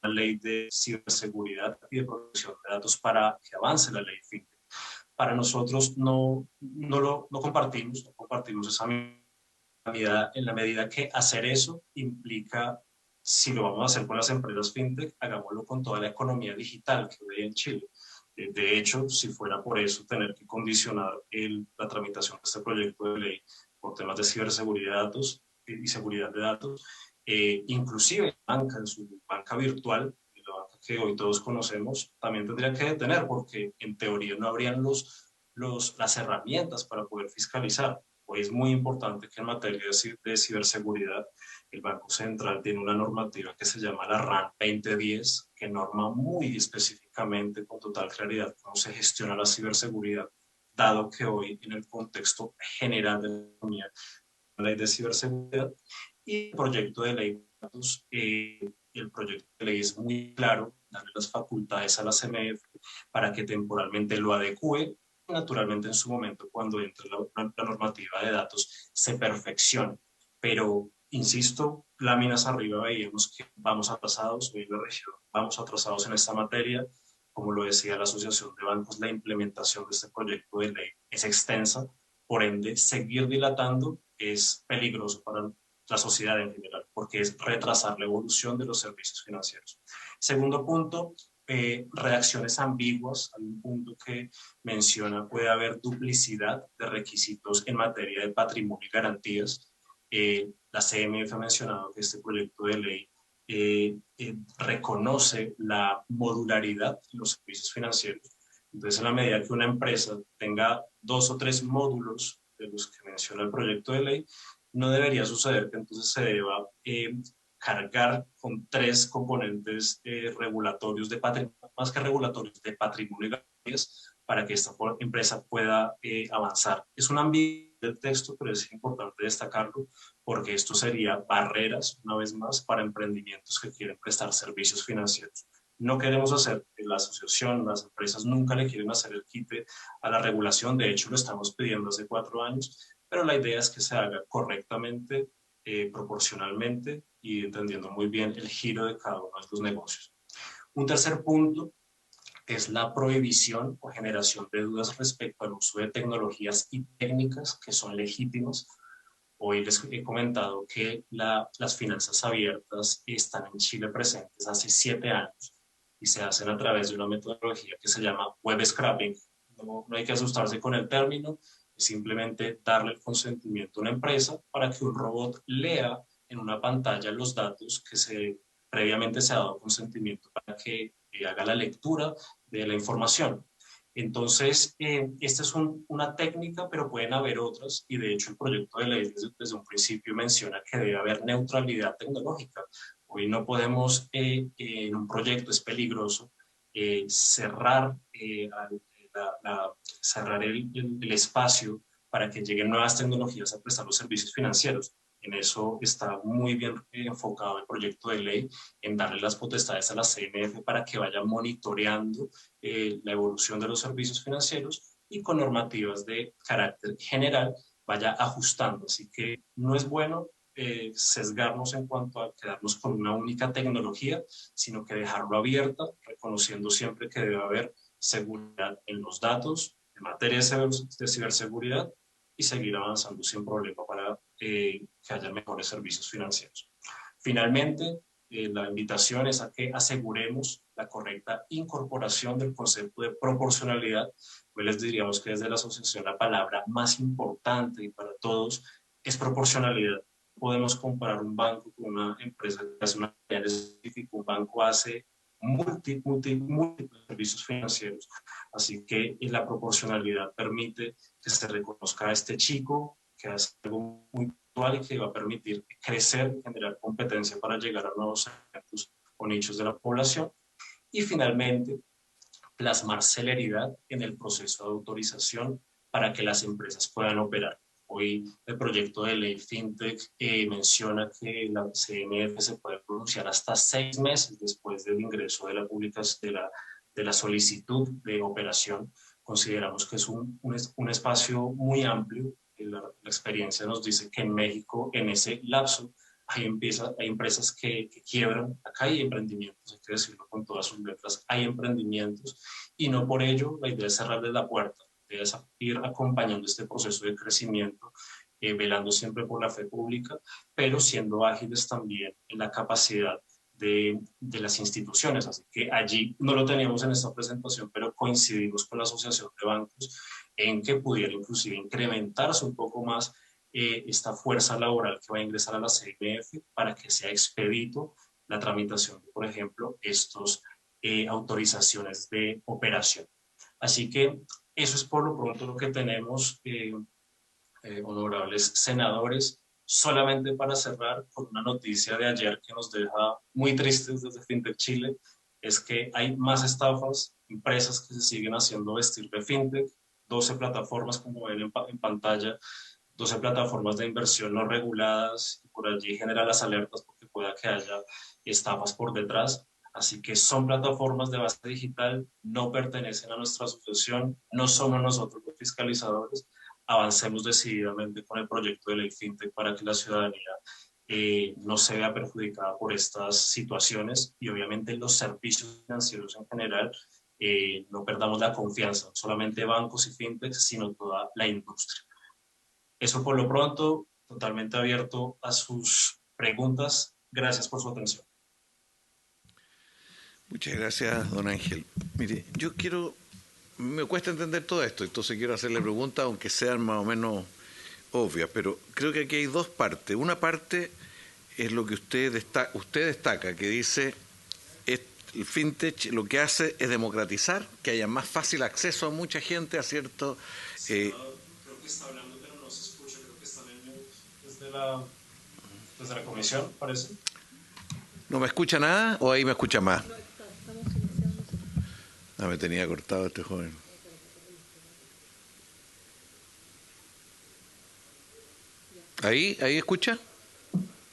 una ley de ciberseguridad y de protección de datos para que avance la ley fintech. Para nosotros no compartimos esa medida, en la medida que hacer eso implica, si lo vamos a hacer con las empresas fintech, hagámoslo con toda la economía digital que hay en Chile. De hecho, si fuera por eso, tener que condicionar la tramitación de este proyecto de ley por temas de ciberseguridad de datos y seguridad de datos, inclusive la banca en su banca virtual, la banca que hoy todos conocemos, también tendría que detener porque en teoría no habrían las herramientas para poder fiscalizar. Hoy es muy importante que en materia de ciberseguridad el Banco Central tiene una normativa que se llama la RAN 2010, que norma muy específicamente, con total claridad, cómo se gestiona la ciberseguridad, dado que hoy en el contexto general de la economía, la ley de ciberseguridad y el proyecto de ley de datos, el proyecto de ley es muy claro, darle las facultades a la CMF para que temporalmente lo adecue. Naturalmente, en su momento, cuando entre la normativa de datos, se perfeccione. Pero, insisto, láminas arriba veíamos que vamos atrasados, hoy en la región vamos atrasados en esta materia. Como lo decía la Asociación de Bancos, la implementación de este proyecto de ley es extensa, por ende, seguir dilatando es peligroso para la sociedad en general, porque es retrasar la evolución de los servicios financieros. Segundo punto, redacciones ambiguas. Hay un punto que menciona puede haber duplicidad de requisitos en materia de patrimonio y garantías. La CMF ha mencionado que este proyecto de ley reconoce la modularidad de los servicios financieros. Entonces, en la medida que una empresa tenga 2 o 3 módulos de los que menciona el proyecto de ley, no debería suceder que entonces se deba cargar con 3 componentes regulatorios de patrimonio, más que regulatorios de patrimonio y garantías, para que esta empresa pueda avanzar. Es un ambiguo del texto, pero es importante destacarlo porque esto sería barreras, una vez más, para emprendimientos que quieren prestar servicios financieros. No queremos hacer, la asociación, las empresas nunca le quieren hacer el quite a la regulación, de hecho lo estamos pidiendo hace 4 años, pero la idea es que se haga correctamente, proporcionalmente y entendiendo muy bien el giro de cada uno de los negocios. Un tercer punto es la prohibición o generación de dudas respecto al uso de tecnologías y técnicas que son legítimas. Hoy les he comentado que las finanzas abiertas están en Chile presentes hace 7 años y se hacen a través de una metodología que se llama web scraping. No hay que asustarse con el término, es simplemente darle el consentimiento a una empresa para que un robot lea en una pantalla los datos que previamente se ha dado consentimiento para que haga la lectura de la información. Entonces, esta es una técnica, pero pueden haber otras, y de hecho el proyecto de ley desde un principio menciona que debe haber neutralidad tecnológica. Hoy no podemos, en un proyecto es peligroso cerrar, cerrar el espacio para que lleguen nuevas tecnologías a prestar los servicios financieros. En eso está muy bien enfocado el proyecto de ley, en darle las potestades a la CMF para que vaya monitoreando la evolución de los servicios financieros y con normativas de carácter general vaya ajustando. Así que no es bueno sesgarnos en cuanto a quedarnos con una única tecnología, sino que dejarlo abierta, reconociendo siempre que debe haber seguridad en los datos, en materia de ciberseguridad, y seguir avanzando sin problema para que haya mejores servicios financieros. Finalmente, la invitación es a que aseguremos la correcta incorporación del concepto de proporcionalidad. Pues les diríamos que desde la asociación la palabra más importante y para todos es proporcionalidad. Podemos comparar un banco con una empresa que hace una actividad específica, un banco hace múltiples servicios financieros. Así que la proporcionalidad permite que se reconozca a este chico que hace algo muy puntual y que va a permitir crecer y generar competencia para llegar a nuevos segmentos o nichos de la población. Y finalmente, plasmar celeridad en el proceso de autorización para que las empresas puedan operar. Hoy el proyecto de ley FinTech menciona que la CMF se puede pronunciar hasta 6 meses después del ingreso de la publicación de la solicitud de operación. Consideramos que es un espacio muy amplio. La experiencia nos dice que en México, en ese lapso, hay empresas que quiebran. Acá hay emprendimientos, hay que decirlo con todas sus letras, hay emprendimientos, y no por ello la idea es cerrarles la puerta. Es ir acompañando este proceso de crecimiento, velando siempre por la fe pública, pero siendo ágiles también en la capacidad de las instituciones. Así que allí no lo teníamos en esta presentación, pero coincidimos con la Asociación de Bancos en que pudiera inclusive incrementarse un poco más esta fuerza laboral que va a ingresar a la CMF para que sea expedito la tramitación de, por ejemplo, estos autorizaciones de operación. Así que eso es por lo pronto lo que tenemos, honorables senadores. Solamente para cerrar con una noticia de ayer que nos deja muy tristes desde FinTech Chile, es que hay más estafas, empresas que se siguen haciendo vestir de FinTech, 12 plataformas, como ven en pantalla, 12 plataformas de inversión no reguladas, y por allí genera las alertas porque pueda que haya estafas por detrás. Así que son plataformas de base digital, no pertenecen a nuestra asociación, no somos nosotros los fiscalizadores. Avancemos decididamente con el proyecto de ley FinTech para que la ciudadanía no se vea perjudicada por estas situaciones, y obviamente los servicios financieros en general no perdamos la confianza, no solamente bancos y FinTech, sino toda la industria. Eso por lo pronto, totalmente abierto a sus preguntas. Gracias por su atención. Muchas gracias, don Ángel. Mire, me cuesta entender todo esto, entonces quiero hacerle preguntas, aunque sean más o menos obvias, pero creo que aquí hay dos partes. Una parte es lo que usted destaca, que dice, el FinTech lo que hace es democratizar, que haya más fácil acceso a mucha gente a cierto... creo que está hablando, pero no se escucha, creo que está desde la comisión, parece. ¿No me escucha nada o ahí me escucha más? No, me tenía cortado este joven. ¿Ahí escucha?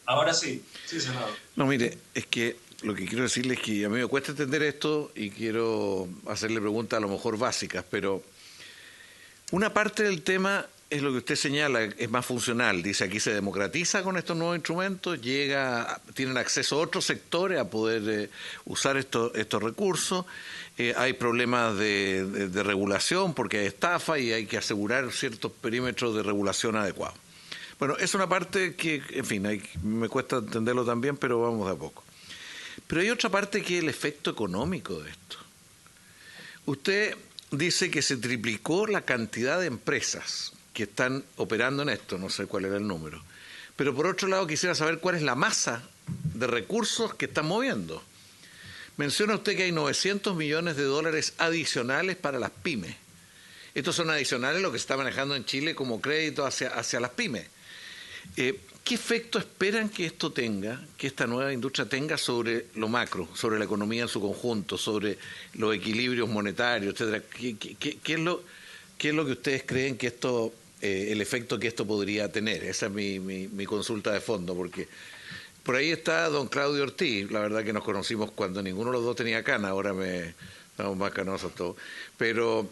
Ahora sí, senador. No, mire, es que lo que quiero decirle es que a mí me cuesta entender esto y quiero hacerle preguntas a lo mejor básicas, pero una parte del tema es lo que usted señala, es más funcional. Dice, aquí se democratiza con estos nuevos instrumentos, tienen acceso a otros sectores a poder usar estos recursos. Hay problemas de regulación porque hay estafa y hay que asegurar ciertos perímetros de regulación adecuados. Bueno, es una parte que, en fin, me cuesta entenderlo también, pero vamos de a poco. Pero hay otra parte que es el efecto económico de esto. Usted dice que se triplicó la cantidad de empresas que están operando en esto, no sé cuál era el número. Pero por otro lado quisiera saber cuál es la masa de recursos que están moviendo. Menciona usted que hay 900 millones de dólares adicionales para las pymes. Estos son adicionales a lo que se está manejando en Chile como crédito hacia las pymes. ¿Qué efecto esperan que esto tenga, que esta nueva industria tenga sobre lo macro, sobre la economía en su conjunto, sobre los equilibrios monetarios, etcétera? ¿Qué es lo que ustedes creen que esto el efecto que esto podría tener. Esa es mi consulta de fondo, porque por ahí está don Claudio Ortiz. La verdad que nos conocimos cuando ninguno de los dos tenía cana, ahora estamos más canosos todos. Pero,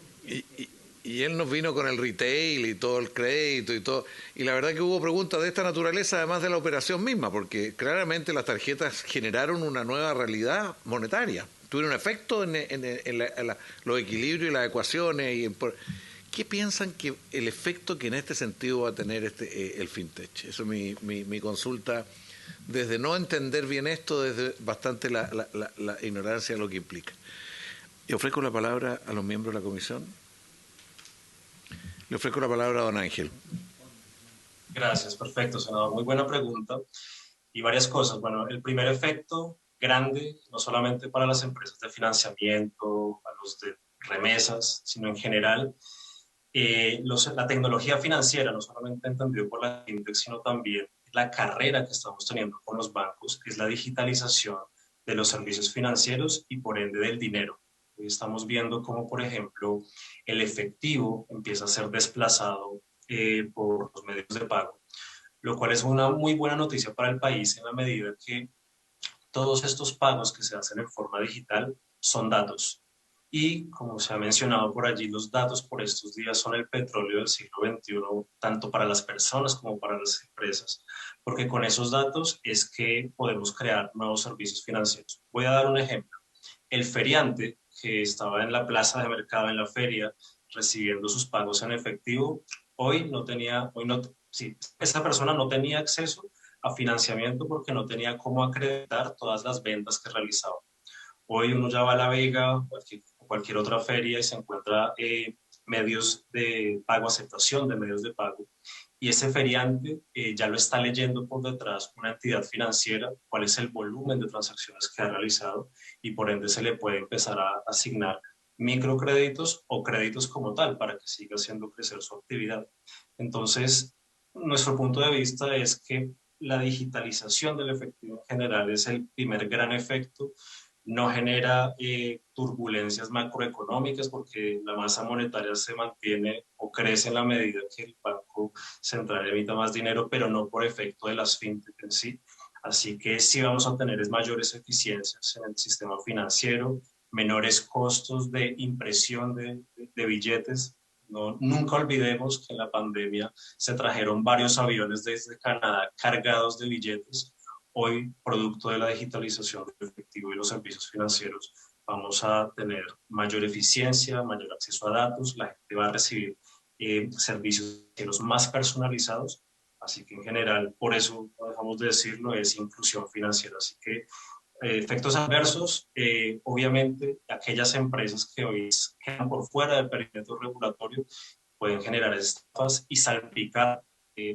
y él nos vino con el retail y todo el crédito y todo. Y la verdad que hubo preguntas de esta naturaleza, además de la operación misma, porque claramente las tarjetas generaron una nueva realidad monetaria. Tuvieron efecto en los equilibrios y las ecuaciones. ¿Qué piensan que el efecto que en este sentido va a tener el fintech? Eso es mi consulta, desde no entender bien esto, desde bastante la ignorancia de lo que implica. Y ofrezco la palabra a los miembros de la comisión. Le ofrezco la palabra a don Ángel. Gracias, perfecto, senador. Muy buena pregunta. Y varias cosas. Bueno, el primer efecto grande, no solamente para las empresas de financiamiento, a los de remesas, sino en general, la tecnología financiera, no solamente entendido por la fintech, sino también la carrera que estamos teniendo con los bancos, es la digitalización de los servicios financieros y por ende del dinero. Hoy estamos viendo cómo, por ejemplo, el efectivo empieza a ser desplazado por los medios de pago, lo cual es una muy buena noticia para el país en la medida que todos estos pagos que se hacen en forma digital son datos. Y como se ha mencionado por allí, los datos por estos días son el petróleo del siglo XXI, tanto para las personas como para las empresas, porque con esos datos es que podemos crear nuevos servicios financieros. Voy a dar un ejemplo. El feriante que estaba en la plaza de mercado, en la feria, recibiendo sus pagos en efectivo, sí, esa persona no tenía acceso a financiamiento porque no tenía cómo acreditar todas las ventas que realizaba. Hoy uno ya va a La Vega o cualquier otra feria y se encuentra medios de pago, aceptación de medios de pago. Y ese feriante ya lo está leyendo por detrás una entidad financiera, cuál es el volumen de transacciones que ha realizado y por ende se le puede empezar a asignar microcréditos o créditos como tal para que siga haciendo crecer su actividad. Entonces, nuestro punto de vista es que la digitalización del efectivo en general es el primer gran efecto. No genera turbulencias macroeconómicas porque la masa monetaria se mantiene o crece en la medida que el Banco Central emita más dinero, pero no por efecto de las fintech en sí. Así que sí vamos a tener mayores eficiencias en el sistema financiero, menores costos de impresión de billetes. No, nunca olvidemos que en la pandemia se trajeron varios aviones desde Canadá cargados de billetes. Hoy, producto de la digitalización del efectivo y los servicios financieros, vamos a tener mayor eficiencia, mayor acceso a datos, la gente va a recibir servicios financieros más personalizados. Así que en general, por eso, no dejamos de decirlo, es inclusión financiera. Así que efectos adversos, obviamente, aquellas empresas que hoy quedan por fuera del perímetro regulatorio pueden generar estafas y salpicar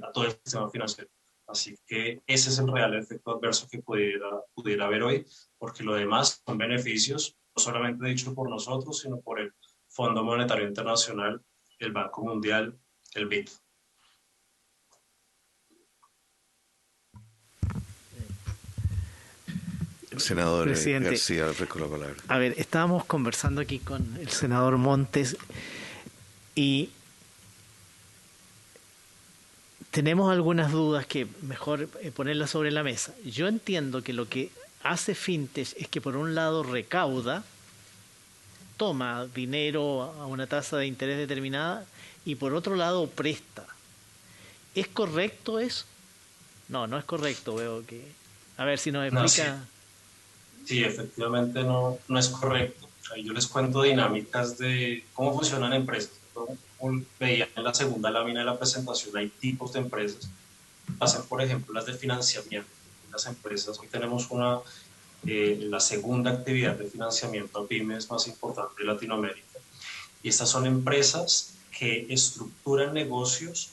a todo el sistema financiero. Así que ese es el real efecto adverso que pudiera haber hoy, porque lo demás son beneficios, no solamente dicho por nosotros, sino por el Fondo Monetario Internacional, el Banco Mundial, el BID. Senador Presidente García, ofrezco la palabra. A ver, estábamos conversando aquí con el senador Montes y tenemos algunas dudas que mejor ponerlas sobre la mesa. Yo entiendo que lo que hace Fintech es que por un lado recauda, toma dinero a una tasa de interés determinada y por otro lado presta. ¿Es correcto eso? No, no es correcto. Veo que... A ver si nos explica... No, sí, efectivamente no es correcto. Ahí yo les cuento dinámicas de cómo funcionan empresas. Como veía en la segunda lámina de la presentación, hay tipos de empresas. Hacen, por ejemplo, las de financiamiento. Las empresas, hoy tenemos la segunda actividad de financiamiento a pymes más importante de Latinoamérica. Y estas son empresas que estructuran negocios,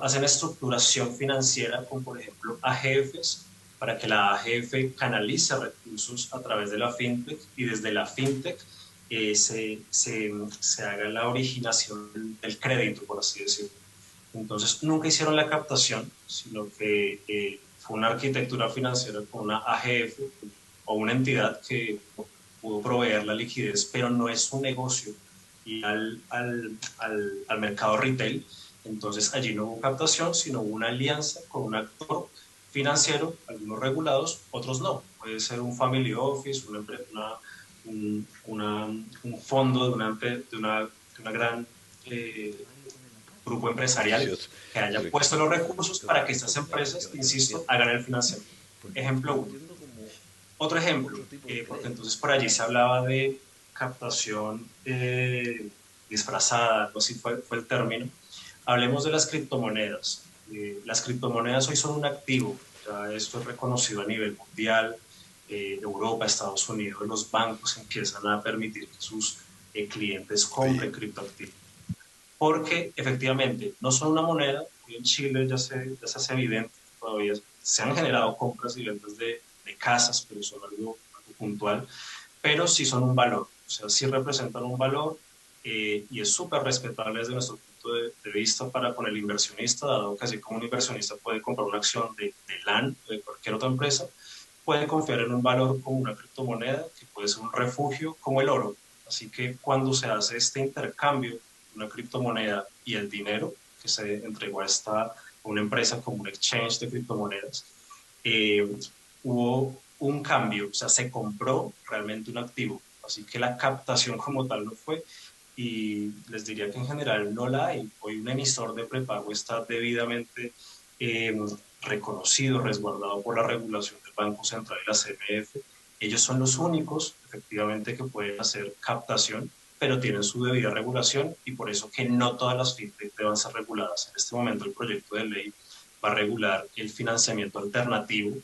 hacen estructuración financiera con, por ejemplo, AGFs, para que la AGF canalice recursos a través de la fintech y desde la fintech se haga la originación del crédito, por así decirlo. Entonces, nunca hicieron la captación, sino que fue una arquitectura financiera con una AGF o una entidad que pudo proveer la liquidez, pero no es un negocio y al mercado retail. Entonces allí no hubo captación, sino hubo una alianza con un actor financiero, algunos regulados, otros no. Puede ser un family office, un fondo de una gran grupo empresarial que haya puesto los recursos para que estas empresas, insisto, hagan el financiamiento. Ejemplo uno. Otro ejemplo, porque entonces por allí se hablaba de captación disfrazada, algo así fue el término. Hablemos de las criptomonedas. Las criptomonedas hoy son un activo, ya esto es reconocido a nivel mundial. Europa, Estados Unidos, los bancos empiezan a permitir que sus clientes compren criptoactivos. Porque efectivamente no son una moneda, hoy en Chile ya se hace evidente, todavía se han generado compras y ventas de casas, pero son algo puntual, pero sí son un valor, o sea, sí representan un valor y es súper respetable desde nuestro punto de vista con el inversionista, dado que así como un inversionista puede comprar una acción de LAN o de cualquier otra empresa, puede confiar en un valor como una criptomoneda, que puede ser un refugio como el oro. Así que cuando se hace este intercambio, una criptomoneda y el dinero que se entregó a una empresa como un exchange de criptomonedas, hubo un cambio, o sea, se compró realmente un activo. Así que la captación como tal no fue, y les diría que en general no la hay. Hoy un emisor de prepago está debidamente eh, reconocido, resguardado por la regulación del Banco Central y la CMF. Ellos son los únicos, efectivamente, que pueden hacer captación, pero tienen su debida regulación y por eso que no todas las fintech deben ser reguladas. En este momento el proyecto de ley va a regular el financiamiento alternativo,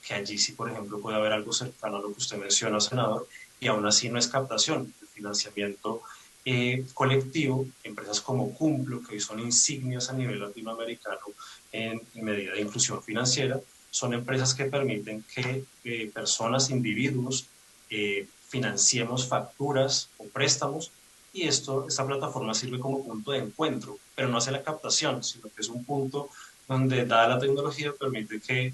que allí sí, por ejemplo, puede haber algo cercano a lo que usted menciona, senador, y aún así no es captación. El financiamiento colectivo, empresas como Cumplo, que hoy son insignias a nivel latinoamericano en medida de inclusión financiera, son empresas que permiten que personas, individuos, financiemos facturas o préstamos, y esta plataforma sirve como punto de encuentro, pero no hace la captación, sino que es un punto donde, dada la tecnología, permite que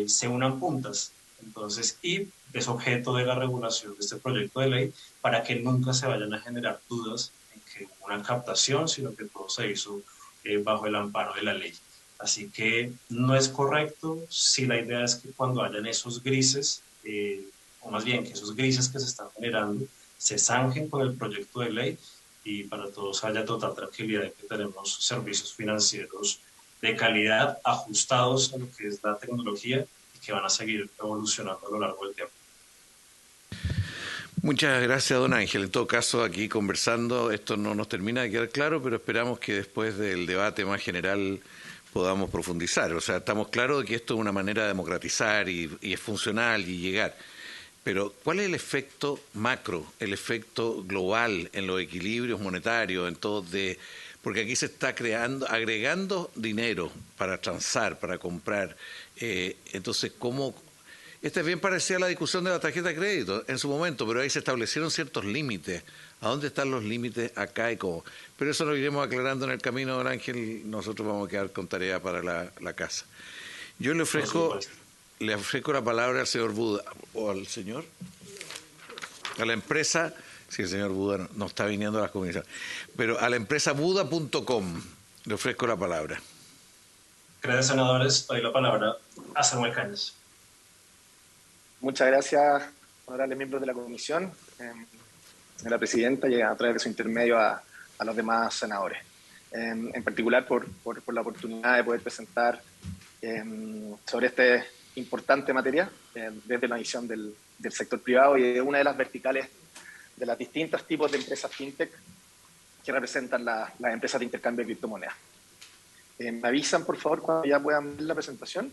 se unan puntas. Entonces, y es objeto de la regulación de este proyecto de ley para que nunca se vayan a generar dudas en que hubo una captación, sino que todo se hizo bajo el amparo de la ley. Así que no es correcto si la idea es que cuando hayan esos grises, o más bien que esos grises que se están generando, se zanjen con el proyecto de ley y para todos haya total tranquilidad de que tenemos servicios financieros de calidad ajustados a lo que es la tecnología y que van a seguir evolucionando a lo largo del tiempo. Muchas gracias, don Ángel. En todo caso, aquí conversando, esto no nos termina de quedar claro, pero esperamos que después del debate más general podamos profundizar. O sea, estamos claros de que esto es una manera de democratizar y es funcional y llegar. Pero, ¿cuál es el efecto macro, el efecto global en los equilibrios monetarios, en todo porque aquí se está agregando dinero para transar, para comprar. Entonces, ¿cómo? Esta es bien parecida a la discusión de la tarjeta de crédito en su momento, pero ahí se establecieron ciertos límites. ¿A dónde están los límites acá y cómo? Pero eso lo iremos aclarando en el camino, don Ángel. Nosotros vamos a quedar con tarea para la casa. Yo le ofrezco la palabra al señor Buda, o al señor, a la empresa, si el señor Buda no está viniendo a las comunicaciones, pero a la empresa buda.com le ofrezco la palabra. Gracias, senadores. Doy la palabra a Samuel Cañas. Muchas gracias, honorables miembros de la comisión, señora presidenta, y a través de su intermedio a los demás senadores. En particular por la oportunidad de poder presentar sobre esta importante materia desde la visión del sector privado y de una de las verticales de los distintos tipos de empresas fintech que representan las empresas de intercambio de criptomonedas. ¿Me avisan, por favor, cuando ya puedan ver la presentación?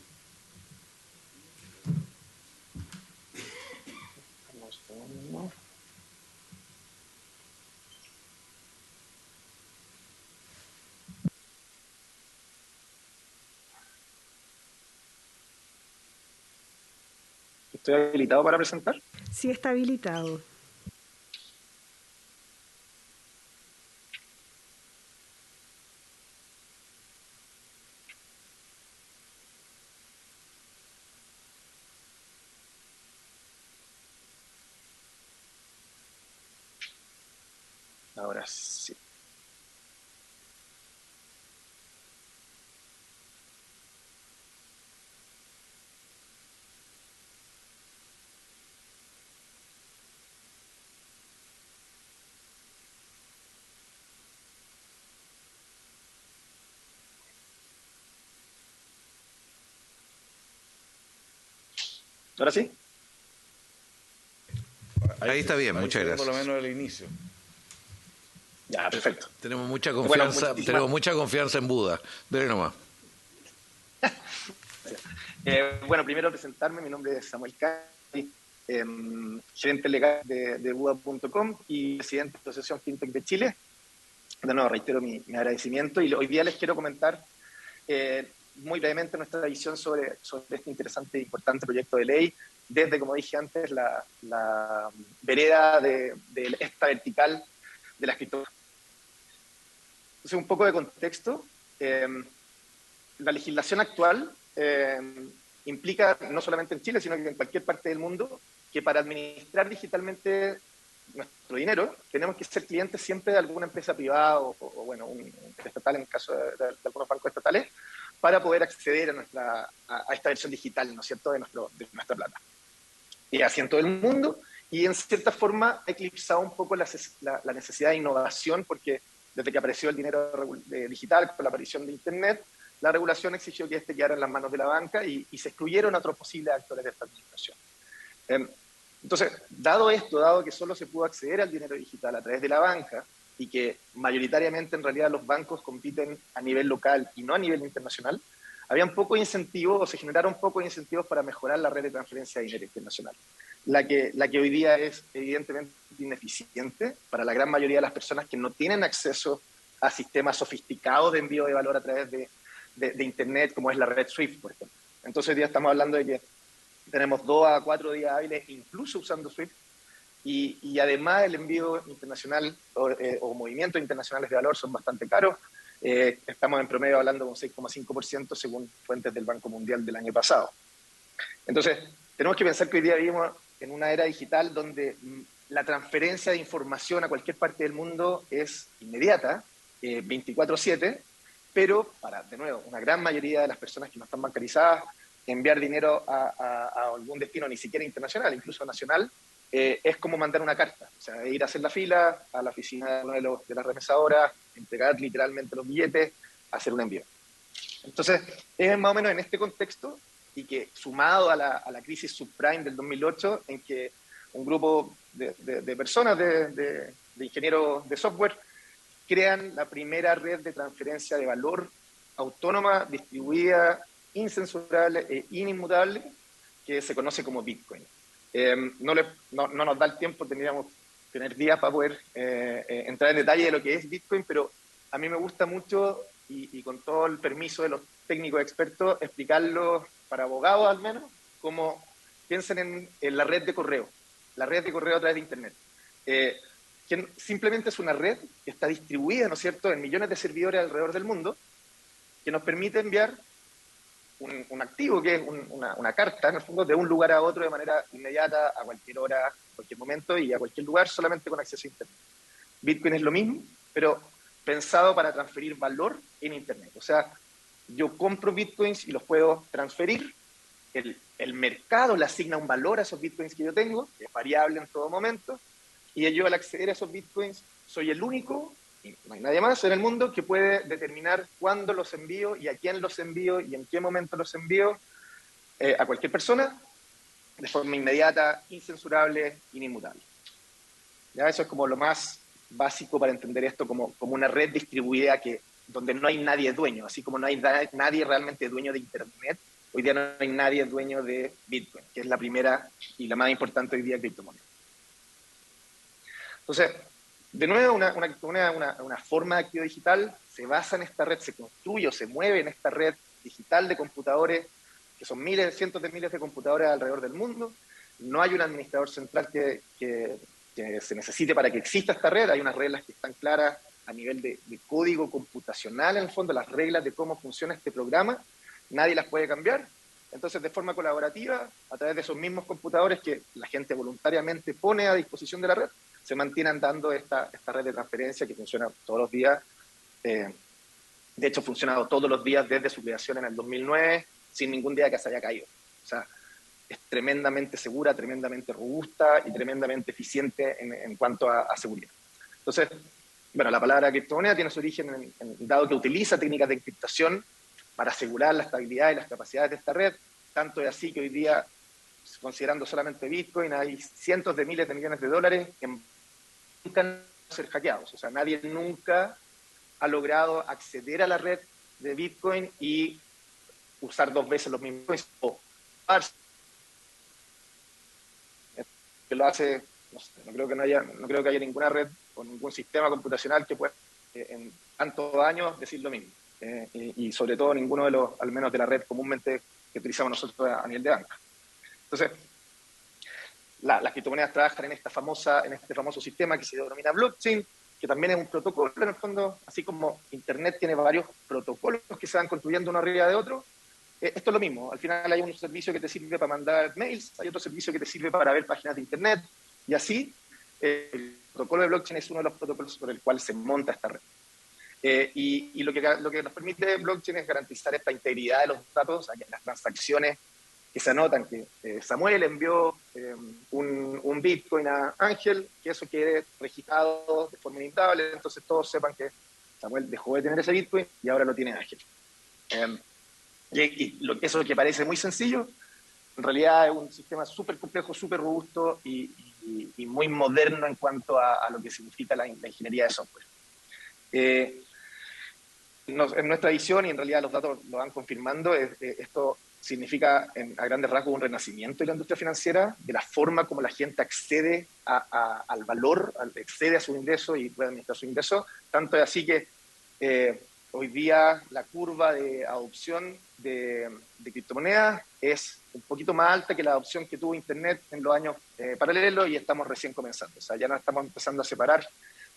¿Estoy habilitado para presentar? Sí, está habilitado. Ahora sí. ¿Ahora sí? Ahí está bien, ahí muchas se ve gracias. Por lo menos el inicio. Ya, perfecto. Tenemos mucha Bueno, confianza, muchísimas- tenemos mucha confianza en Buda. Dele nomás. Bueno, primero presentarme, mi nombre es Samuel Cari, gerente legal de Buda.com y presidente de la Asociación FinTech de Chile. De nuevo, reitero mi agradecimiento y hoy día les quiero comentar muy brevemente nuestra visión sobre este interesante e importante proyecto de ley, desde, como dije antes, la vereda de esta vertical de la escritura. Entonces, un poco de contexto. La legislación actual implica, no solamente en Chile, sino que en cualquier parte del mundo, que para administrar digitalmente nuestro dinero tenemos que ser clientes siempre de alguna empresa privada o bueno, un estatal en el caso de algunos bancos estatales, para poder acceder a esta versión digital, ¿no es cierto?, de nuestra plata. Y así en todo el mundo, y en cierta forma ha eclipsado un poco la necesidad de innovación, porque desde que apareció el dinero digital, con la aparición de Internet, la regulación exigió que este quedara en las manos de la banca y se excluyeron a otros posibles actores de esta administración. Entonces, dado esto, dado que solo se pudo acceder al dinero digital a través de la banca y que mayoritariamente en realidad los bancos compiten a nivel local y no a nivel internacional, habían pocos incentivos o se generaron pocos incentivos para mejorar la red de transferencia de dinero internacional. La que hoy día es evidentemente ineficiente para la gran mayoría de las personas que no tienen acceso a sistemas sofisticados de envío de valor a través de Internet, como es la red SWIFT, por ejemplo. Entonces hoy día estamos hablando de que tenemos 2 a 4 días hábiles, incluso usando SWIFT, y además el envío internacional o movimientos internacionales de valor son bastante caros. Estamos en promedio hablando de un 6,5% según fuentes del Banco Mundial del año pasado. Entonces, tenemos que pensar que hoy día vivimos en una era digital donde la transferencia de información a cualquier parte del mundo es inmediata, 24/7, pero para, de nuevo, una gran mayoría de las personas que no están bancarizadas, enviar dinero a algún destino ni siquiera internacional, incluso nacional, es como mandar una carta. O sea, ir a hacer la fila a la oficina de una de las remesadoras, entregar literalmente los billetes, hacer un envío. Entonces, es más o menos en este contexto, y que sumado a la crisis subprime del 2008, en que un grupo de personas, de ingenieros de software, crean la primera red de transferencia de valor autónoma, distribuida, incensurable e inimutable, que se conoce como Bitcoin. No nos da el tiempo, tendríamos que tener días para poder entrar en detalle de lo que es Bitcoin, pero a mí me gusta mucho, y con todo el permiso de los técnicos expertos, explicarlo para abogados al menos, como piensen en la red de correo a través de Internet. Que simplemente es una red que está distribuida, ¿no es cierto?, en millones de servidores alrededor del mundo, que nos permite enviar un activo, que es una carta, en el fondo, de un lugar a otro de manera inmediata, a cualquier hora, a cualquier momento y a cualquier lugar, solamente con acceso a Internet. Bitcoin es lo mismo, pero pensado para transferir valor en Internet. O sea, yo compro Bitcoins y los puedo transferir, el mercado le asigna un valor a esos Bitcoins que yo tengo, que es variable en todo momento, y yo al acceder a esos Bitcoins soy el único, y no hay nadie más en el mundo que puede determinar cuándo los envío y a quién los envío y en qué momento los envío a cualquier persona de forma inmediata, incensurable, inimutable. ¿Ya? Eso es como lo más básico para entender esto como una red distribuida donde no hay nadie dueño, así como no hay nadie realmente dueño de Internet, hoy día no hay nadie dueño de Bitcoin, que es la primera y la más importante hoy día criptomoneda. Entonces, de nuevo, una forma de activo digital se basa en esta red, se construye o se mueve en esta red digital de computadores, que son miles, cientos de miles de computadores alrededor del mundo. No hay un administrador central que se necesite para que exista esta red. Hay unas reglas que están claras a nivel de código computacional, en el fondo, las reglas de cómo funciona este programa. Nadie las puede cambiar. Entonces, de forma colaborativa, a través de esos mismos computadores que la gente voluntariamente pone a disposición de la red, se mantiene andando esta red de transferencia que funciona todos los días. De hecho, ha funcionado todos los días desde su creación en el 2009, sin ningún día que se haya caído. O sea, es tremendamente segura, tremendamente robusta y tremendamente eficiente en cuanto a seguridad. Entonces, bueno, la palabra criptomoneda tiene su origen dado que utiliza técnicas de encriptación para asegurar la estabilidad y las capacidades de esta red. Tanto es así que hoy día, considerando solamente Bitcoin, hay cientos de miles de millones de dólares que nunca han ser hackeados. O sea, nadie nunca ha logrado acceder a la red de Bitcoin y usar 2 veces los mismos o que lo hace, no creo que haya ninguna red o ningún sistema computacional que pueda en tantos años decir lo mismo. Y sobre todo ninguno de los, al menos de la red comúnmente que utilizamos nosotros a nivel de banca. Entonces, las criptomonedas trabajan en este famoso sistema que se denomina blockchain, que también es un protocolo en el fondo, así como Internet tiene varios protocolos que se van construyendo uno arriba de otro. Esto es lo mismo, al final hay un servicio que te sirve para mandar mails, hay otro servicio que te sirve para ver páginas de Internet, y así el protocolo de blockchain es uno de los protocolos sobre el cual se monta esta red. Y lo que nos permite blockchain es garantizar esta integridad de los datos, las transacciones que se anotan, que Samuel envió un Bitcoin a Ángel, que eso quede registrado de forma inmutable, entonces todos sepan que Samuel dejó de tener ese Bitcoin y ahora lo tiene Ángel. Eso que parece muy sencillo, en realidad es un sistema súper complejo, súper robusto y muy moderno en cuanto a lo que significa la ingeniería de software. En nuestra visión, y en realidad los datos lo van confirmando, esto significa a grandes rasgos un renacimiento de la industria financiera, de la forma como la gente accede al valor, accede a su ingreso y puede administrar su ingreso. Tanto es así que hoy día la curva de adopción de criptomonedas es un poquito más alta que la adopción que tuvo Internet en los años paralelos, y estamos recién comenzando. O sea, ya nos estamos empezando a separar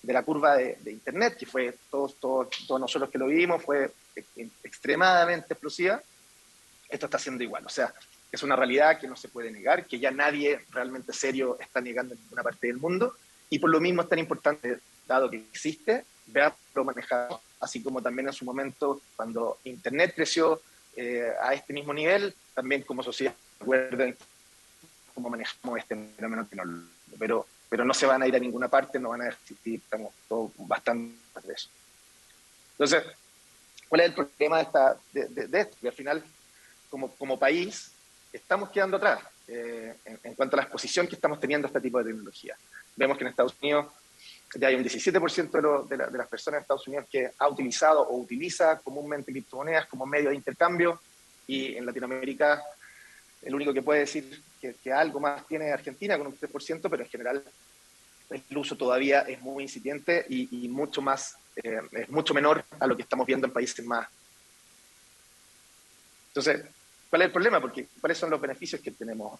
de la curva de Internet, que fue todos nosotros que lo vivimos, fue extremadamente explosiva. Esto está siendo igual. O sea, es una realidad que no se puede negar, que ya nadie realmente serio está negando en ninguna parte del mundo, y por lo mismo es tan importante, dado que existe, verlo manejado, así como también en su momento, cuando Internet creció a este mismo nivel, también como sociedad, recuerden cómo manejamos este fenómeno tecnológico. Pero no se van a ir a ninguna parte, no van a existir, estamos todos bastante de eso. Entonces, ¿cuál es el problema de esto? Que al final, como país, estamos quedando atrás en cuanto a la exposición que estamos teniendo a este tipo de tecnología. Vemos que en Estados Unidos ya hay un 17% de las personas en Estados Unidos que ha utilizado o utiliza comúnmente criptomonedas como medio de intercambio, y en Latinoamérica el único que puede decir que algo más tiene Argentina con un 3%, pero en general el uso todavía es muy incipiente y mucho más, es mucho menor a lo que estamos viendo en países más. Entonces, ¿cuál es el problema? Porque ¿cuáles son los beneficios que tenemos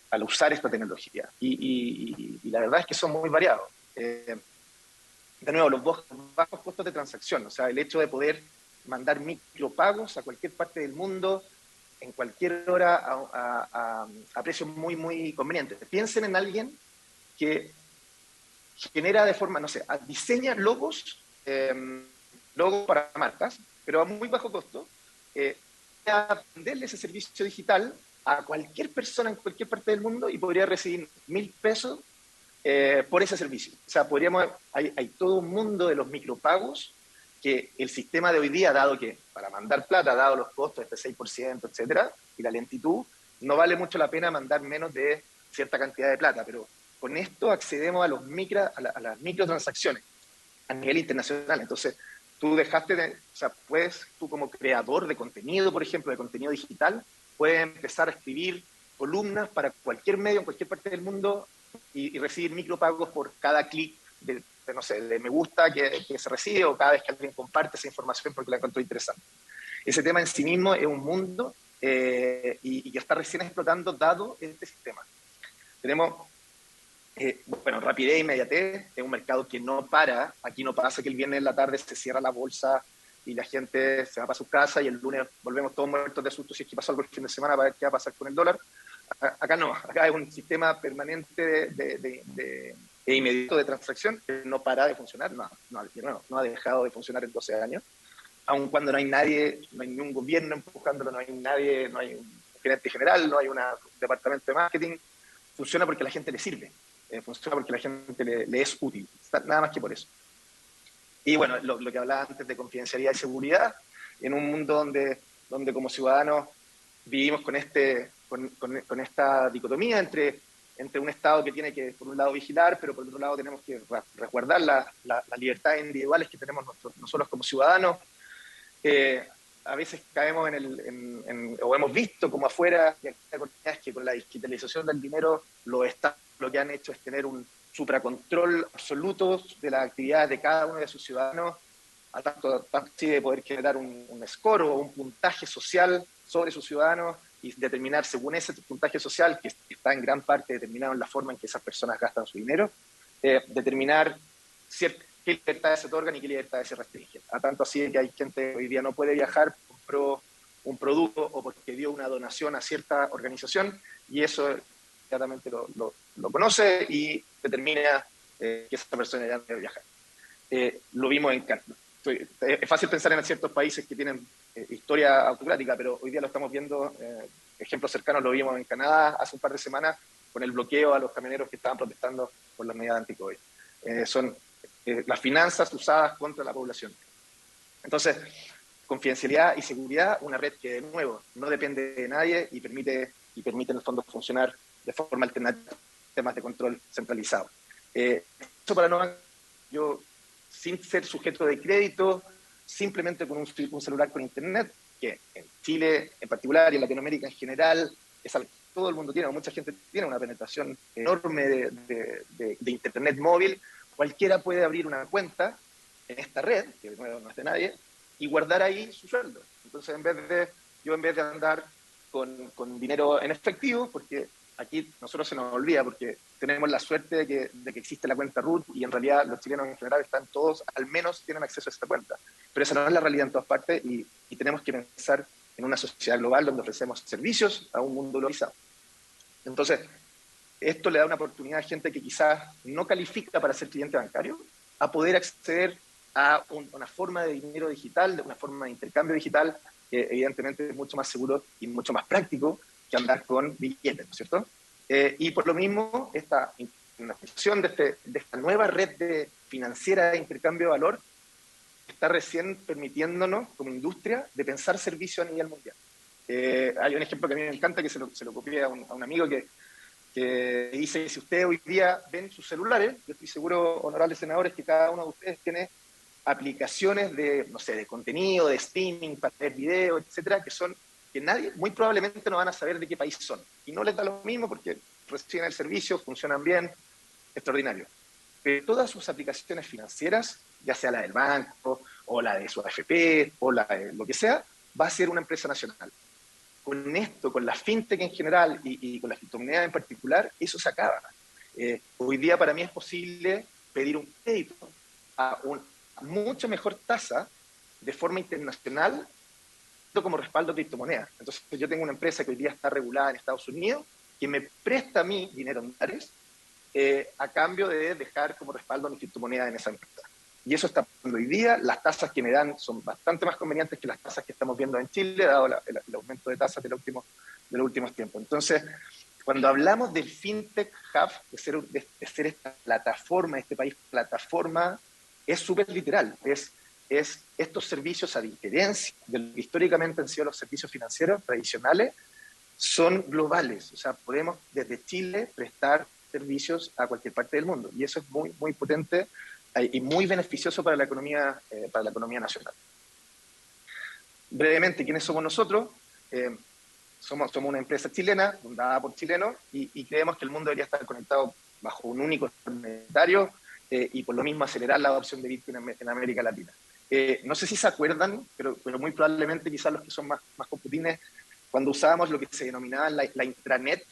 al usar esta tecnología? Y la verdad es que son muy variados. De nuevo, los bajos costos de transacción, o sea, el hecho de poder mandar micropagos a cualquier parte del mundo, en cualquier hora, a precios muy, muy convenientes. Piensen en alguien que genera de forma, no sé, diseña logos para marcas, pero a muy bajo costo, a venderle ese servicio digital a cualquier persona en cualquier parte del mundo y podría recibir 1.000 pesos por ese servicio. O sea, hay todo un mundo de los micropagos que el sistema de hoy día, dado que para mandar plata, dado los costos de este 6%, etcétera, y la lentitud, no vale mucho la pena mandar menos de cierta cantidad de plata, pero con esto accedemos a las microtransacciones a nivel internacional. Entonces, tú como creador de contenido, por ejemplo, de contenido digital, puedes empezar a escribir columnas para cualquier medio en cualquier parte del mundo y recibir micropagos por cada clic de me gusta que se recibe, o cada vez que alguien comparte esa información porque la encontró interesante. Ese tema en sí mismo es un mundo y que está recién explotando dado este sistema. Tenemos, rapidez e inmediatez, es un mercado que no para. Aquí no pasa que el viernes en la tarde se cierra la bolsa y la gente se va para su casa y el lunes volvemos todos muertos de susto si es que pasó algo el fin de semana para ver qué va a pasar con el dólar. Acá no, acá es un sistema permanente e inmediato de transacción, que no para de funcionar, no ha dejado de funcionar en 12 años, aun cuando no hay nadie, no hay ningún gobierno empujándolo, no hay nadie, no hay un gerente general, no hay un departamento de marketing, funciona porque a la gente le sirve, funciona porque a la gente le es útil, nada más que por eso. Y bueno, lo que hablaba antes de confidencialidad y seguridad, en un mundo donde como ciudadanos vivimos con esta dicotomía entre un Estado que tiene que, por un lado, vigilar, pero por otro lado tenemos que resguardar las libertades individuales que tenemos nosotros como ciudadanos. A veces caemos o hemos visto como afuera, y aquí es que con la digitalización del dinero, los Estados lo que han hecho es tener un supracontrol absoluto de las actividades de cada uno de sus ciudadanos, a tanto así de poder generar un score o un puntaje social sobre sus ciudadanos y determinar según ese puntaje social, que está en gran parte determinado en la forma en que esas personas gastan su dinero, determinar qué libertades se otorgan y qué libertades se restringen. A tanto así que hay gente que hoy día no puede viajar, compró un producto o porque dio una donación a cierta organización, y eso claramente lo conoce y determina que esa persona ya no debe viajar. Lo vimos en Canadá. Es fácil pensar en ciertos países que tienen historia autocrática, pero hoy día lo estamos viendo, ejemplos cercanos lo vimos en Canadá hace un par de semanas con el bloqueo a los camioneros que estaban protestando por las medidas anti-COVID. Son las finanzas usadas contra la población. Entonces, confidencialidad y seguridad, una red que de nuevo no depende de nadie y permite en el fondo funcionar de forma alternativa a temas de control centralizado. Eso para no, yo sin ser sujeto de crédito, simplemente con un celular con internet, que en Chile en particular y en Latinoamérica en general es algo que todo el mundo tiene, mucha gente tiene una penetración enorme de internet móvil. Cualquiera puede abrir una cuenta en esta red, que de nuevo no es de nadie, y guardar ahí su sueldo. Entonces, en vez de andar con dinero en efectivo, porque aquí nosotros se nos olvida, porque tenemos la suerte de que existe la cuenta RUT y en realidad los chilenos en general están todos, al menos tienen acceso a esta cuenta. Pero esa no es la realidad en todas partes y tenemos que pensar en una sociedad global donde ofrecemos servicios a un mundo globalizado. Entonces, esto le da una oportunidad a gente que quizás no califica para ser cliente bancario a poder acceder a una forma de dinero digital, de una forma de intercambio digital, que evidentemente es mucho más seguro y mucho más práctico que andar con billetes, ¿no es cierto? Y por lo mismo, esta implementación de esta nueva red financiera de intercambio de valor está recién permitiéndonos, como industria, de pensar servicios a nivel mundial. Hay un ejemplo que a mí me encanta, que se lo copié a un amigo que dice que si ustedes hoy día ven sus celulares, yo estoy seguro, honorables senadores, que cada uno de ustedes tiene aplicaciones de, no sé, de contenido, de streaming, para ver video, etcétera, que nadie, muy probablemente no van a saber de qué país son. Y no les da lo mismo porque reciben el servicio, funcionan bien, extraordinario. Pero todas sus aplicaciones financieras, ya sea la del banco, o la de su AFP, o la de lo que sea, va a ser una empresa nacional. Con esto, con la fintech en general y con la criptomoneda en particular, eso se acaba. Hoy día para mí es posible pedir un crédito a una mucho mejor tasa de forma internacional como respaldo de criptomonedas. Entonces yo tengo una empresa que hoy día está regulada en Estados Unidos que me presta a mí dinero en dólares a cambio de dejar como respaldo mi criptomoneda en esa empresa. Y eso está pasando hoy día. Las tasas que me dan son bastante más convenientes que las tasas que estamos viendo en Chile, dado el aumento de tasas de los últimos tiempos. Entonces, cuando hablamos del FinTech Hub, de ser esta plataforma, este país plataforma, es súper literal. Es estos servicios, a diferencia de lo que históricamente han sido los servicios financieros tradicionales, son globales. O sea, podemos desde Chile prestar servicios a cualquier parte del mundo. Y eso es muy, muy potente y muy beneficioso para la economía nacional. Brevemente, ¿quiénes somos nosotros? Somos una empresa chilena, fundada por chilenos, y creemos que el mundo debería estar conectado bajo un único monetario y por lo mismo acelerar la adopción de Bitcoin en América Latina. No sé si se acuerdan, pero muy probablemente quizás los que son más computines, cuando usábamos lo que se denominaba la intranet,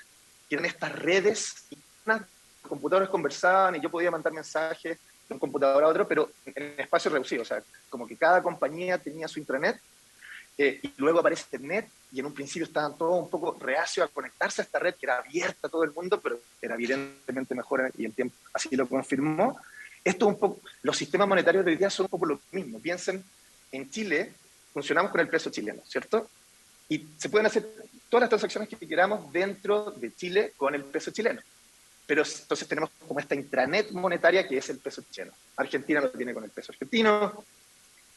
que eran estas redes, y los computadores conversaban y yo podía mandar mensajes de un computador a otro, pero en espacio reducido, o sea, como que cada compañía tenía su intranet, y luego aparece Internet, y en un principio estaban todos un poco reacios a conectarse a esta red que era abierta a todo el mundo, pero era evidentemente mejor, y el tiempo así lo confirmó. Esto un poco, los sistemas monetarios de hoy día son un poco lo mismo. Piensen, en Chile funcionamos con el peso chileno, ¿cierto? Y se pueden hacer todas las transacciones que queramos dentro de Chile con el peso chileno. Pero entonces tenemos como esta intranet monetaria que es el peso chileno. Argentina lo tiene con el peso argentino,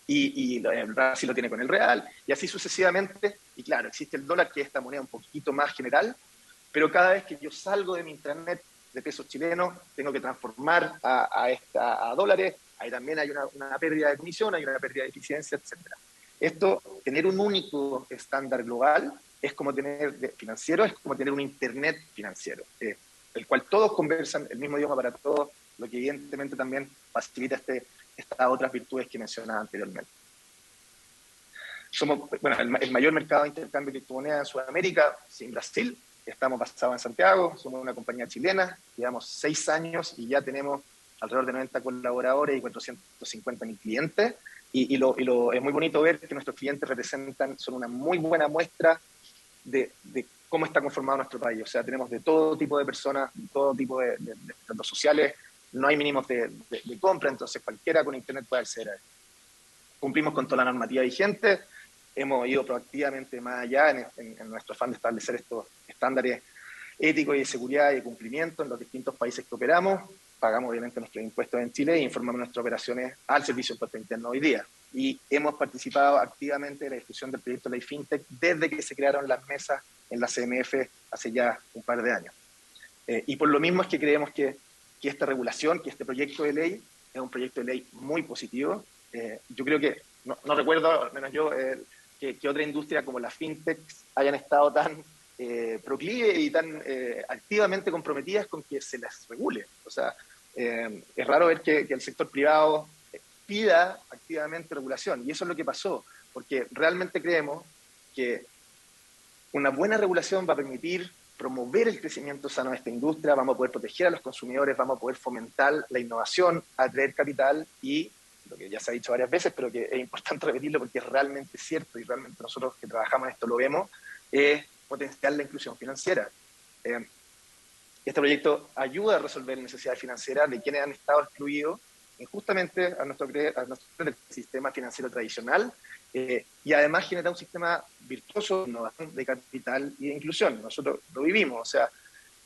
y Brasil lo tiene con el real, y así sucesivamente. Y claro, existe el dólar, que es esta moneda un poquito más general, pero cada vez que yo salgo de mi intranet de pesos chilenos, tengo que transformar a dólares. Ahí también hay una pérdida de comisión, hay una pérdida de eficiencia, etc. Esto, tener un único estándar global, es como tener financiero, es como tener un internet financiero, el cual todos conversan el mismo idioma para todos, lo que evidentemente también facilita estas otras virtudes que mencionaba anteriormente. Somos, bueno, el mayor mercado de intercambio de criptomonedas en Sudamérica, sin Brasil. Estamos basados en Santiago, somos una compañía chilena, llevamos 6 años y ya tenemos alrededor de 90 colaboradores y 450.000 clientes. Y es muy bonito ver que nuestros clientes son una muy buena muestra de cómo está conformado nuestro país. O sea, tenemos de todo tipo de personas, de todo tipo de estratos sociales, no hay mínimos de compra, entonces cualquiera con Internet puede acceder a esto. Cumplimos con toda la normativa vigente, hemos ido proactivamente más allá en nuestro afán de establecer estos estándares éticos y de seguridad y de cumplimiento en los distintos países que operamos. Pagamos obviamente nuestros impuestos en Chile e informamos nuestras operaciones al Servicio de Impuesto Interno hoy día. Y hemos participado activamente en la discusión del proyecto de ley FinTech desde que se crearon las mesas en la CMF hace ya un par de años. Y por lo mismo es que creemos que esta regulación, que este proyecto de ley, es un proyecto de ley muy positivo. Yo creo que, no recuerdo, al menos yo, que otra industria como las fintech hayan estado tan proclive y tan activamente comprometidas con que se las regule. O sea, es raro ver que el sector privado pida activamente regulación, y eso es lo que pasó, porque realmente creemos que una buena regulación va a permitir promover el crecimiento sano de esta industria, vamos a poder proteger a los consumidores, vamos a poder fomentar la innovación, atraer capital y, lo que ya se ha dicho varias veces, pero que es importante repetirlo porque es realmente cierto y realmente nosotros que trabajamos en esto lo vemos, es potenciar la inclusión financiera. Este proyecto ayuda a resolver necesidades financieras de quienes han estado excluidos injustamente a nuestro del sistema financiero tradicional, y además genera un sistema virtuoso de capital y de inclusión. Nosotros lo vivimos, o sea,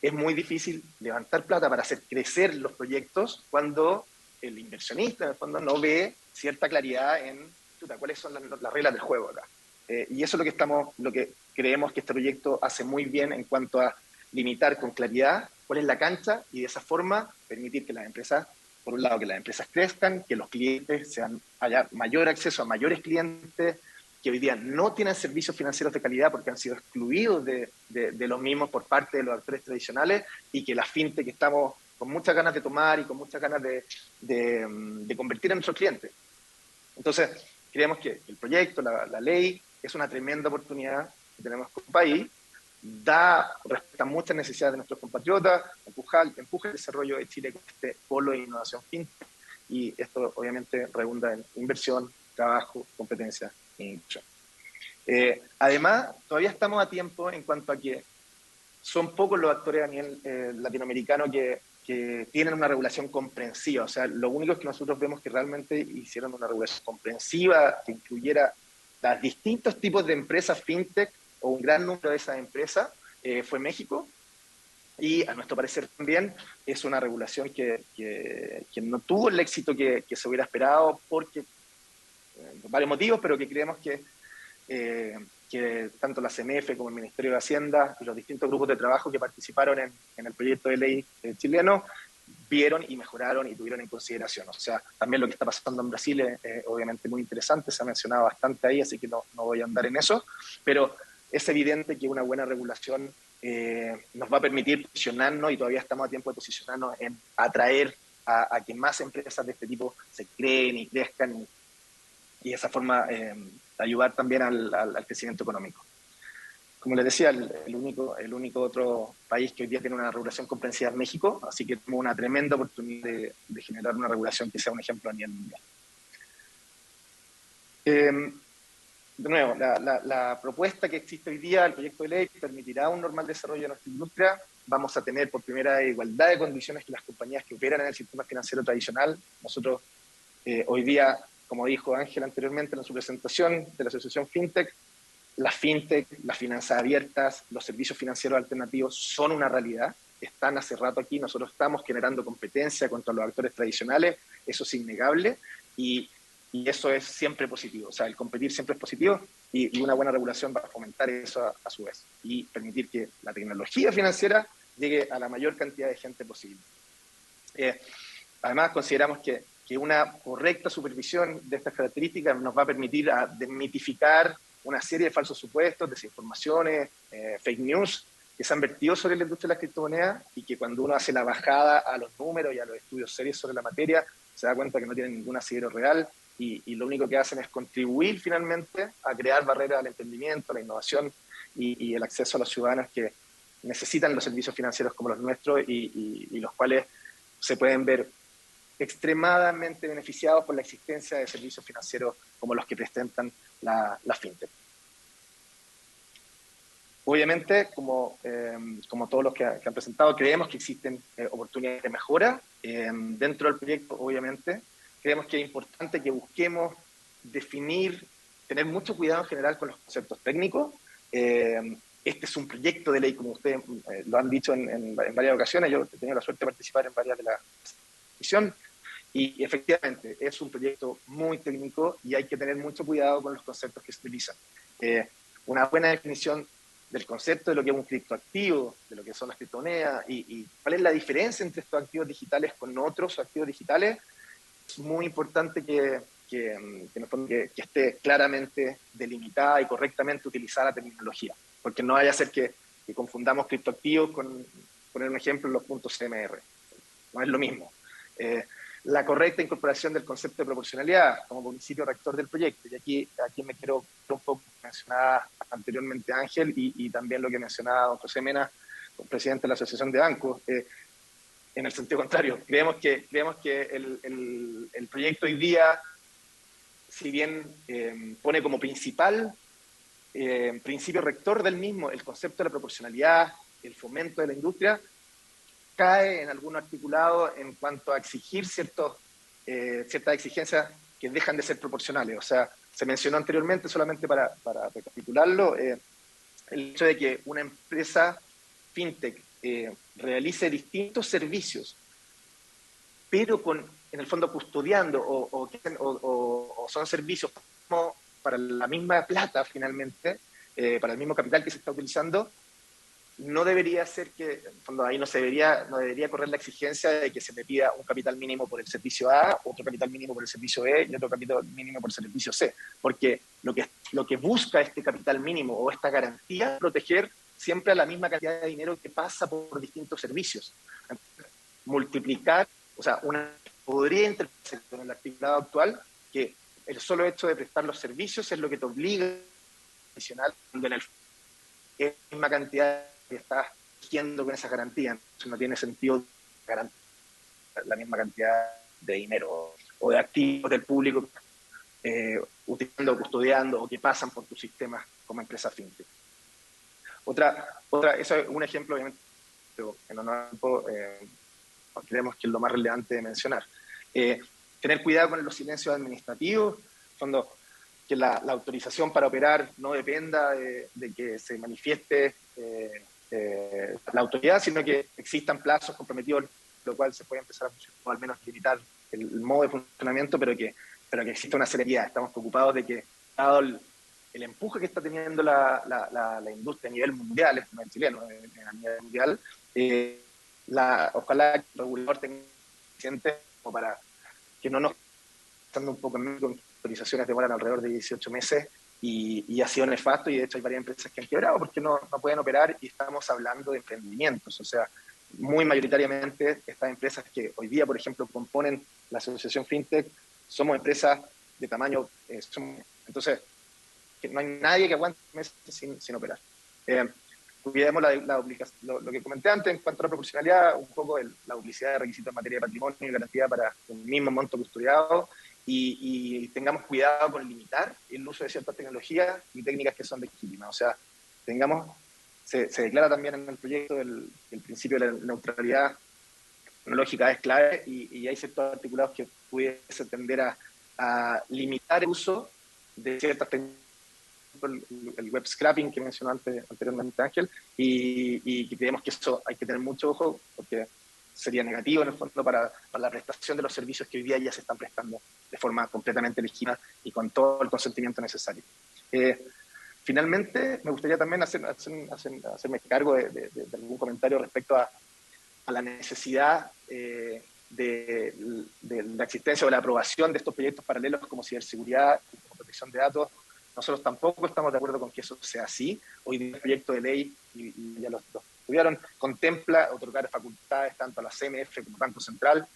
es muy difícil levantar plata para hacer crecer los proyectos cuando el inversionista, en el fondo, no ve cierta claridad en cuáles son las reglas del juego acá. Y eso es lo que creemos que este proyecto hace muy bien en cuanto a limitar con claridad cuál es la cancha y de esa forma permitir que las empresas, por un lado, que las empresas crezcan, que los clientes haya mayor acceso a mayores clientes que hoy día no tienen servicios financieros de calidad porque han sido excluidos de los mismos por parte de los actores tradicionales, y que la fintech que estamos con muchas ganas de tomar y con muchas ganas de convertir en nuestros clientes. Entonces, creemos que el proyecto, la ley, es una tremenda oportunidad que tenemos como país, respeta muchas necesidades de nuestros compatriotas, empuja el desarrollo de Chile con este polo de innovación fintech, y esto obviamente redunda en inversión, trabajo, competencia e inclusión. Además, todavía estamos a tiempo en cuanto a que son pocos los actores a nivel latinoamericano que tienen una regulación comprensiva. O sea, lo único es que nosotros vemos que realmente hicieron una regulación comprensiva que incluyera los distintos tipos de empresas fintech, o un gran número de esas empresas, fue México, y a nuestro parecer también es una regulación que no tuvo el éxito que se hubiera esperado, porque por varios motivos, pero que creemos que tanto la CMF como el Ministerio de Hacienda y los distintos grupos de trabajo que participaron en el proyecto de ley chileno vieron y mejoraron y tuvieron en consideración. O sea, también lo que está pasando en Brasil es obviamente muy interesante, se ha mencionado bastante ahí, así que no voy a andar en eso, pero es evidente que una buena regulación nos va a permitir posicionarnos, y todavía estamos a tiempo de posicionarnos en atraer a que más empresas de este tipo se creen y crezcan, y de esa forma ayudar también al crecimiento económico. Como les decía, el único otro país que hoy día tiene una regulación comprensiva es México, así que tenemos una tremenda oportunidad de generar una regulación que sea un ejemplo a nivel mundial. de nuevo, la propuesta que existe hoy día, el proyecto de ley, permitirá un normal desarrollo de nuestra industria. Vamos a tener por primera vez igualdad de condiciones que las compañías que operan en el sistema financiero tradicional. Nosotros hoy día, como dijo Ángel anteriormente en su presentación de la Asociación FinTech, las FinTech, las finanzas abiertas, los servicios financieros alternativos son una realidad. Están hace rato aquí, nosotros estamos generando competencia contra los actores tradicionales, eso es innegable, y eso es siempre positivo. O sea, el competir siempre es positivo, y una buena regulación va a fomentar eso a su vez, y permitir que la tecnología financiera llegue a la mayor cantidad de gente posible. Además, consideramos que una correcta supervisión de estas características nos va a permitir desmitificar una serie de falsos supuestos, desinformaciones, fake news que se han vertido sobre la industria de las criptomonedas, y que cuando uno hace la bajada a los números y a los estudios serios sobre la materia, se da cuenta que no tienen ningún asidero real, y lo único que hacen es contribuir finalmente a crear barreras al emprendimiento, a la innovación y el acceso a los ciudadanos que necesitan los servicios financieros como los nuestros, y los cuales se pueden ver extremadamente beneficiados por la existencia de servicios financieros como los que presentan la FinTech. Obviamente, como todos los que han presentado, creemos que existen oportunidades de mejora dentro del proyecto. Obviamente, creemos que es importante que busquemos definir, tener mucho cuidado en general con los conceptos técnicos. Este es un proyecto de ley, como ustedes lo han dicho en varias ocasiones. Yo he tenido la suerte de participar en varias de las misiones, y efectivamente es un proyecto muy técnico y hay que tener mucho cuidado con los conceptos que se utilizan. Una buena definición del concepto de lo que es un criptoactivo, de lo que son las criptomonedas, y cuál es la diferencia entre estos activos digitales con otros activos digitales, es muy importante que esté claramente delimitada y correctamente utilizada la terminología, porque no vaya a ser que confundamos criptoactivos con, poner un ejemplo, los puntos CMR. No es lo mismo. La correcta incorporación del concepto de proporcionalidad como principio rector del proyecto. Y aquí me quiero un poco mencionar anteriormente Ángel, y también lo que mencionaba don José Mena, presidente de la Asociación de Bancos. En el sentido contrario, creemos que el proyecto hoy día, si bien pone como principal principio rector del mismo el concepto de la proporcionalidad, el fomento de la industria, cae en algún articulado en cuanto a exigir ciertas exigencias que dejan de ser proporcionales. O sea, se mencionó anteriormente, solamente para recapitularlo, el hecho de que una empresa FinTech realice distintos servicios, pero en el fondo custodiando o son servicios como para la misma plata finalmente, para el mismo capital que se está utilizando, no debería ser que, en el fondo, ahí no debería correr la exigencia de que se me pida un capital mínimo por el servicio A, otro capital mínimo por el servicio B y otro capital mínimo por el servicio C, porque lo que busca este capital mínimo o esta garantía es proteger siempre a la misma cantidad de dinero que pasa por distintos servicios. Multiplicar, o sea, podría interpretarse con el articulado actual que el solo hecho de prestar los servicios es lo que te obliga adicional en el es la misma cantidad que estás exigiendo con esa garantía. Entonces no tiene sentido garantizar la misma cantidad de dinero o de activos del público utilizando, custodiando o que pasan por tus sistemas como empresa fintech. Eso es un ejemplo, obviamente, pero creemos que es lo más relevante de mencionar. Tener cuidado con los silencios administrativos, fondo, que la autorización para operar no dependa de que se manifieste la autoridad, sino que existan plazos comprometidos, lo cual se puede empezar a funcionar, o al menos limitar el modo de funcionamiento, pero que exista una celeridad. Estamos preocupados de que, dado el empuje que está teniendo la industria a nivel mundial, no en chileno, a nivel mundial, ojalá el regulador tenga suficiente como para que no nos estando un poco en con autorizaciones demoran alrededor de 18 meses y ha sido nefasto, y de hecho hay varias empresas que han quebrado porque no pueden operar, y estamos hablando de emprendimientos. O sea, muy mayoritariamente estas empresas que hoy día, por ejemplo, componen la Asociación FinTech, somos empresas de tamaño, entonces que no hay nadie que aguante meses sin operar. Cuidemos lo que comenté antes en cuanto a la proporcionalidad, un poco la duplicidad de requisitos en materia de patrimonio y garantía para un mismo monto custodiado, y tengamos cuidado con limitar el uso de ciertas tecnologías y técnicas que son legítimas. O sea, se declara también en el proyecto el principio de la neutralidad tecnológica es clave y hay ciertos articulados que pudiese tender a limitar el uso de ciertas técnicas, el web scrapping que mencionó anteriormente Ángel, y creemos que eso hay que tener mucho ojo porque sería negativo en el fondo para la prestación de los servicios que hoy día ya se están prestando de forma completamente legítima y con todo el consentimiento necesario. Finalmente, me gustaría también hacerme cargo de algún comentario respecto a la necesidad de la existencia o la aprobación de estos proyectos paralelos como ciberseguridad y como protección de datos. Nosotros tampoco estamos de acuerdo con que eso sea así. Hoy día el proyecto de ley, y ya lo estudiaron, contempla otorgar facultades tanto a la CMF como al Banco Central,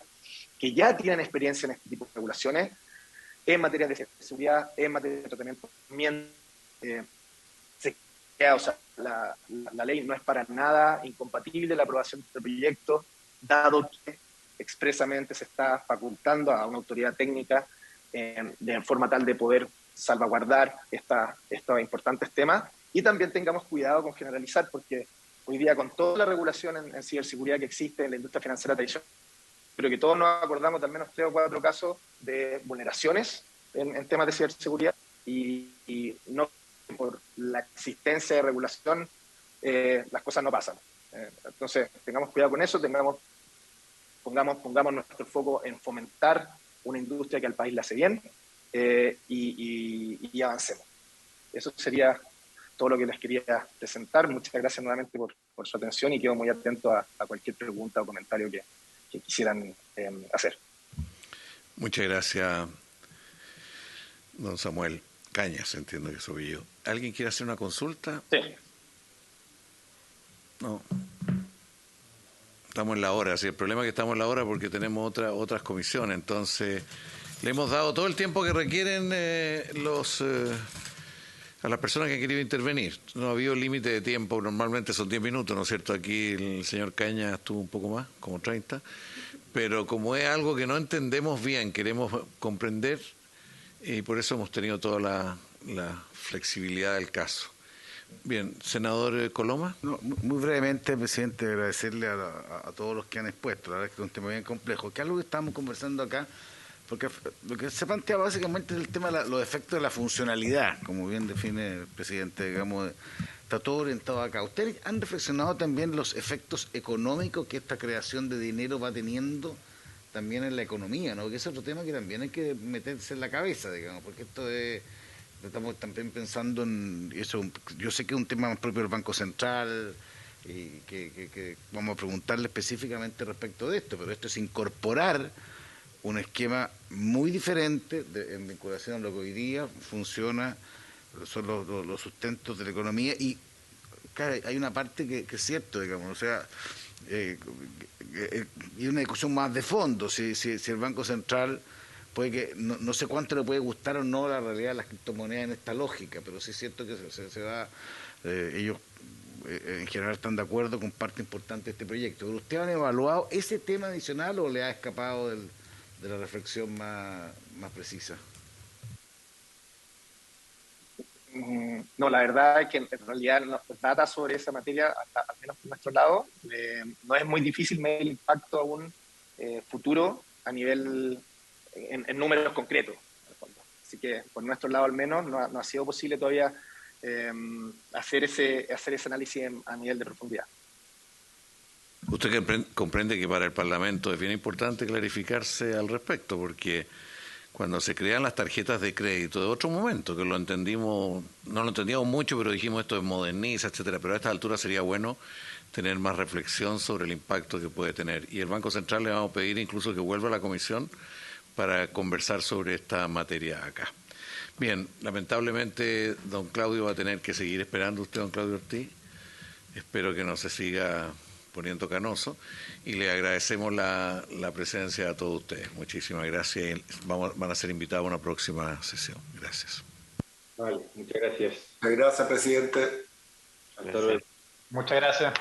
que ya tienen experiencia en este tipo de regulaciones, en materia de seguridad, en materia de tratamiento. O sea, la ley no es para nada incompatible la aprobación de este proyecto, dado que expresamente se está facultando a una autoridad técnica de forma tal de poder salvaguardar estos importantes temas, y también tengamos cuidado con generalizar, porque hoy día con toda la regulación en ciberseguridad que existe en la industria financiera tradicional, creo que todos nos acordamos de al menos 3 o 4 casos de vulneraciones en temas de ciberseguridad, y no por la existencia de regulación las cosas no pasan. Entonces, tengamos cuidado con eso, pongamos nuestro foco en fomentar una industria que al país le hace bien, y avancemos. Eso sería todo lo que les quería presentar. Muchas gracias nuevamente por su atención y quedo muy atento a cualquier pregunta o comentario que quisieran hacer. Muchas gracias, don Samuel Cañas, entiendo que soy yo. ¿Alguien quiere hacer una consulta? Sí. No. Estamos en la hora, sí. El problema es que estamos en la hora porque tenemos otras comisiones, entonces le hemos dado todo el tiempo que requieren a las personas que han querido intervenir. No ha habido límite de tiempo, normalmente son 10 minutos, ¿no es cierto? Aquí el señor Cañas estuvo un poco más, como 30, pero como es algo que no entendemos bien, queremos comprender, y por eso hemos tenido toda la flexibilidad del caso. Bien, senador Coloma. No, muy brevemente, presidente, agradecerle a todos los que han expuesto. La verdad es que es un tema bien complejo, que es algo que estamos conversando acá, porque lo que se plantea básicamente es el tema de los efectos de la funcionalidad, como bien define el presidente, digamos, está todo orientado acá. ¿Ustedes han reflexionado también los efectos económicos que esta creación de dinero va teniendo también en la economía, ¿no? Porque ese es otro tema que también hay que meterse en la cabeza, digamos, porque esto es... Estamos también pensando en eso. Yo sé que es un tema más propio del Banco Central y que vamos a preguntarle específicamente respecto de esto, pero esto es incorporar un esquema muy diferente en vinculación a lo que hoy día funciona, son los sustentos de la economía, y claro, hay una parte que es cierto, digamos, o sea, y una discusión más de fondo, si el Banco Central puede que, no sé cuánto le puede gustar o no la realidad de las criptomonedas en esta lógica, pero sí es cierto que se va, ellos en general están de acuerdo con parte importante de este proyecto. ¿Pero ustedes han evaluado ese tema adicional o le ha escapado de la reflexión más precisa? No, la verdad es que en realidad los data sobre esa materia, al menos por nuestro lado, no es muy difícil medir el impacto aún futuro a nivel... En números concretos. Así que por nuestro lado al menos no ha sido posible todavía hacer ese análisis a nivel de profundidad. Usted comprende que para el Parlamento es bien importante clarificarse al respecto, porque cuando se crean las tarjetas de crédito de otro momento, que no lo entendíamos mucho, pero dijimos esto es moderniza, etcétera, pero a esta altura sería bueno tener más reflexión sobre el impacto que puede tener. Y el Banco Central le vamos a pedir incluso que vuelva a la comisión para conversar sobre esta materia acá. Bien, lamentablemente don Claudio va a tener que seguir esperando. Usted, don Claudio Ortiz, espero que no se siga poniendo canoso, y le agradecemos la presencia a todos ustedes. Muchísimas gracias. Van a ser invitados a una próxima sesión. Gracias. Vale, muchas gracias. Gracias, presidente. Hasta luego. Muchas gracias.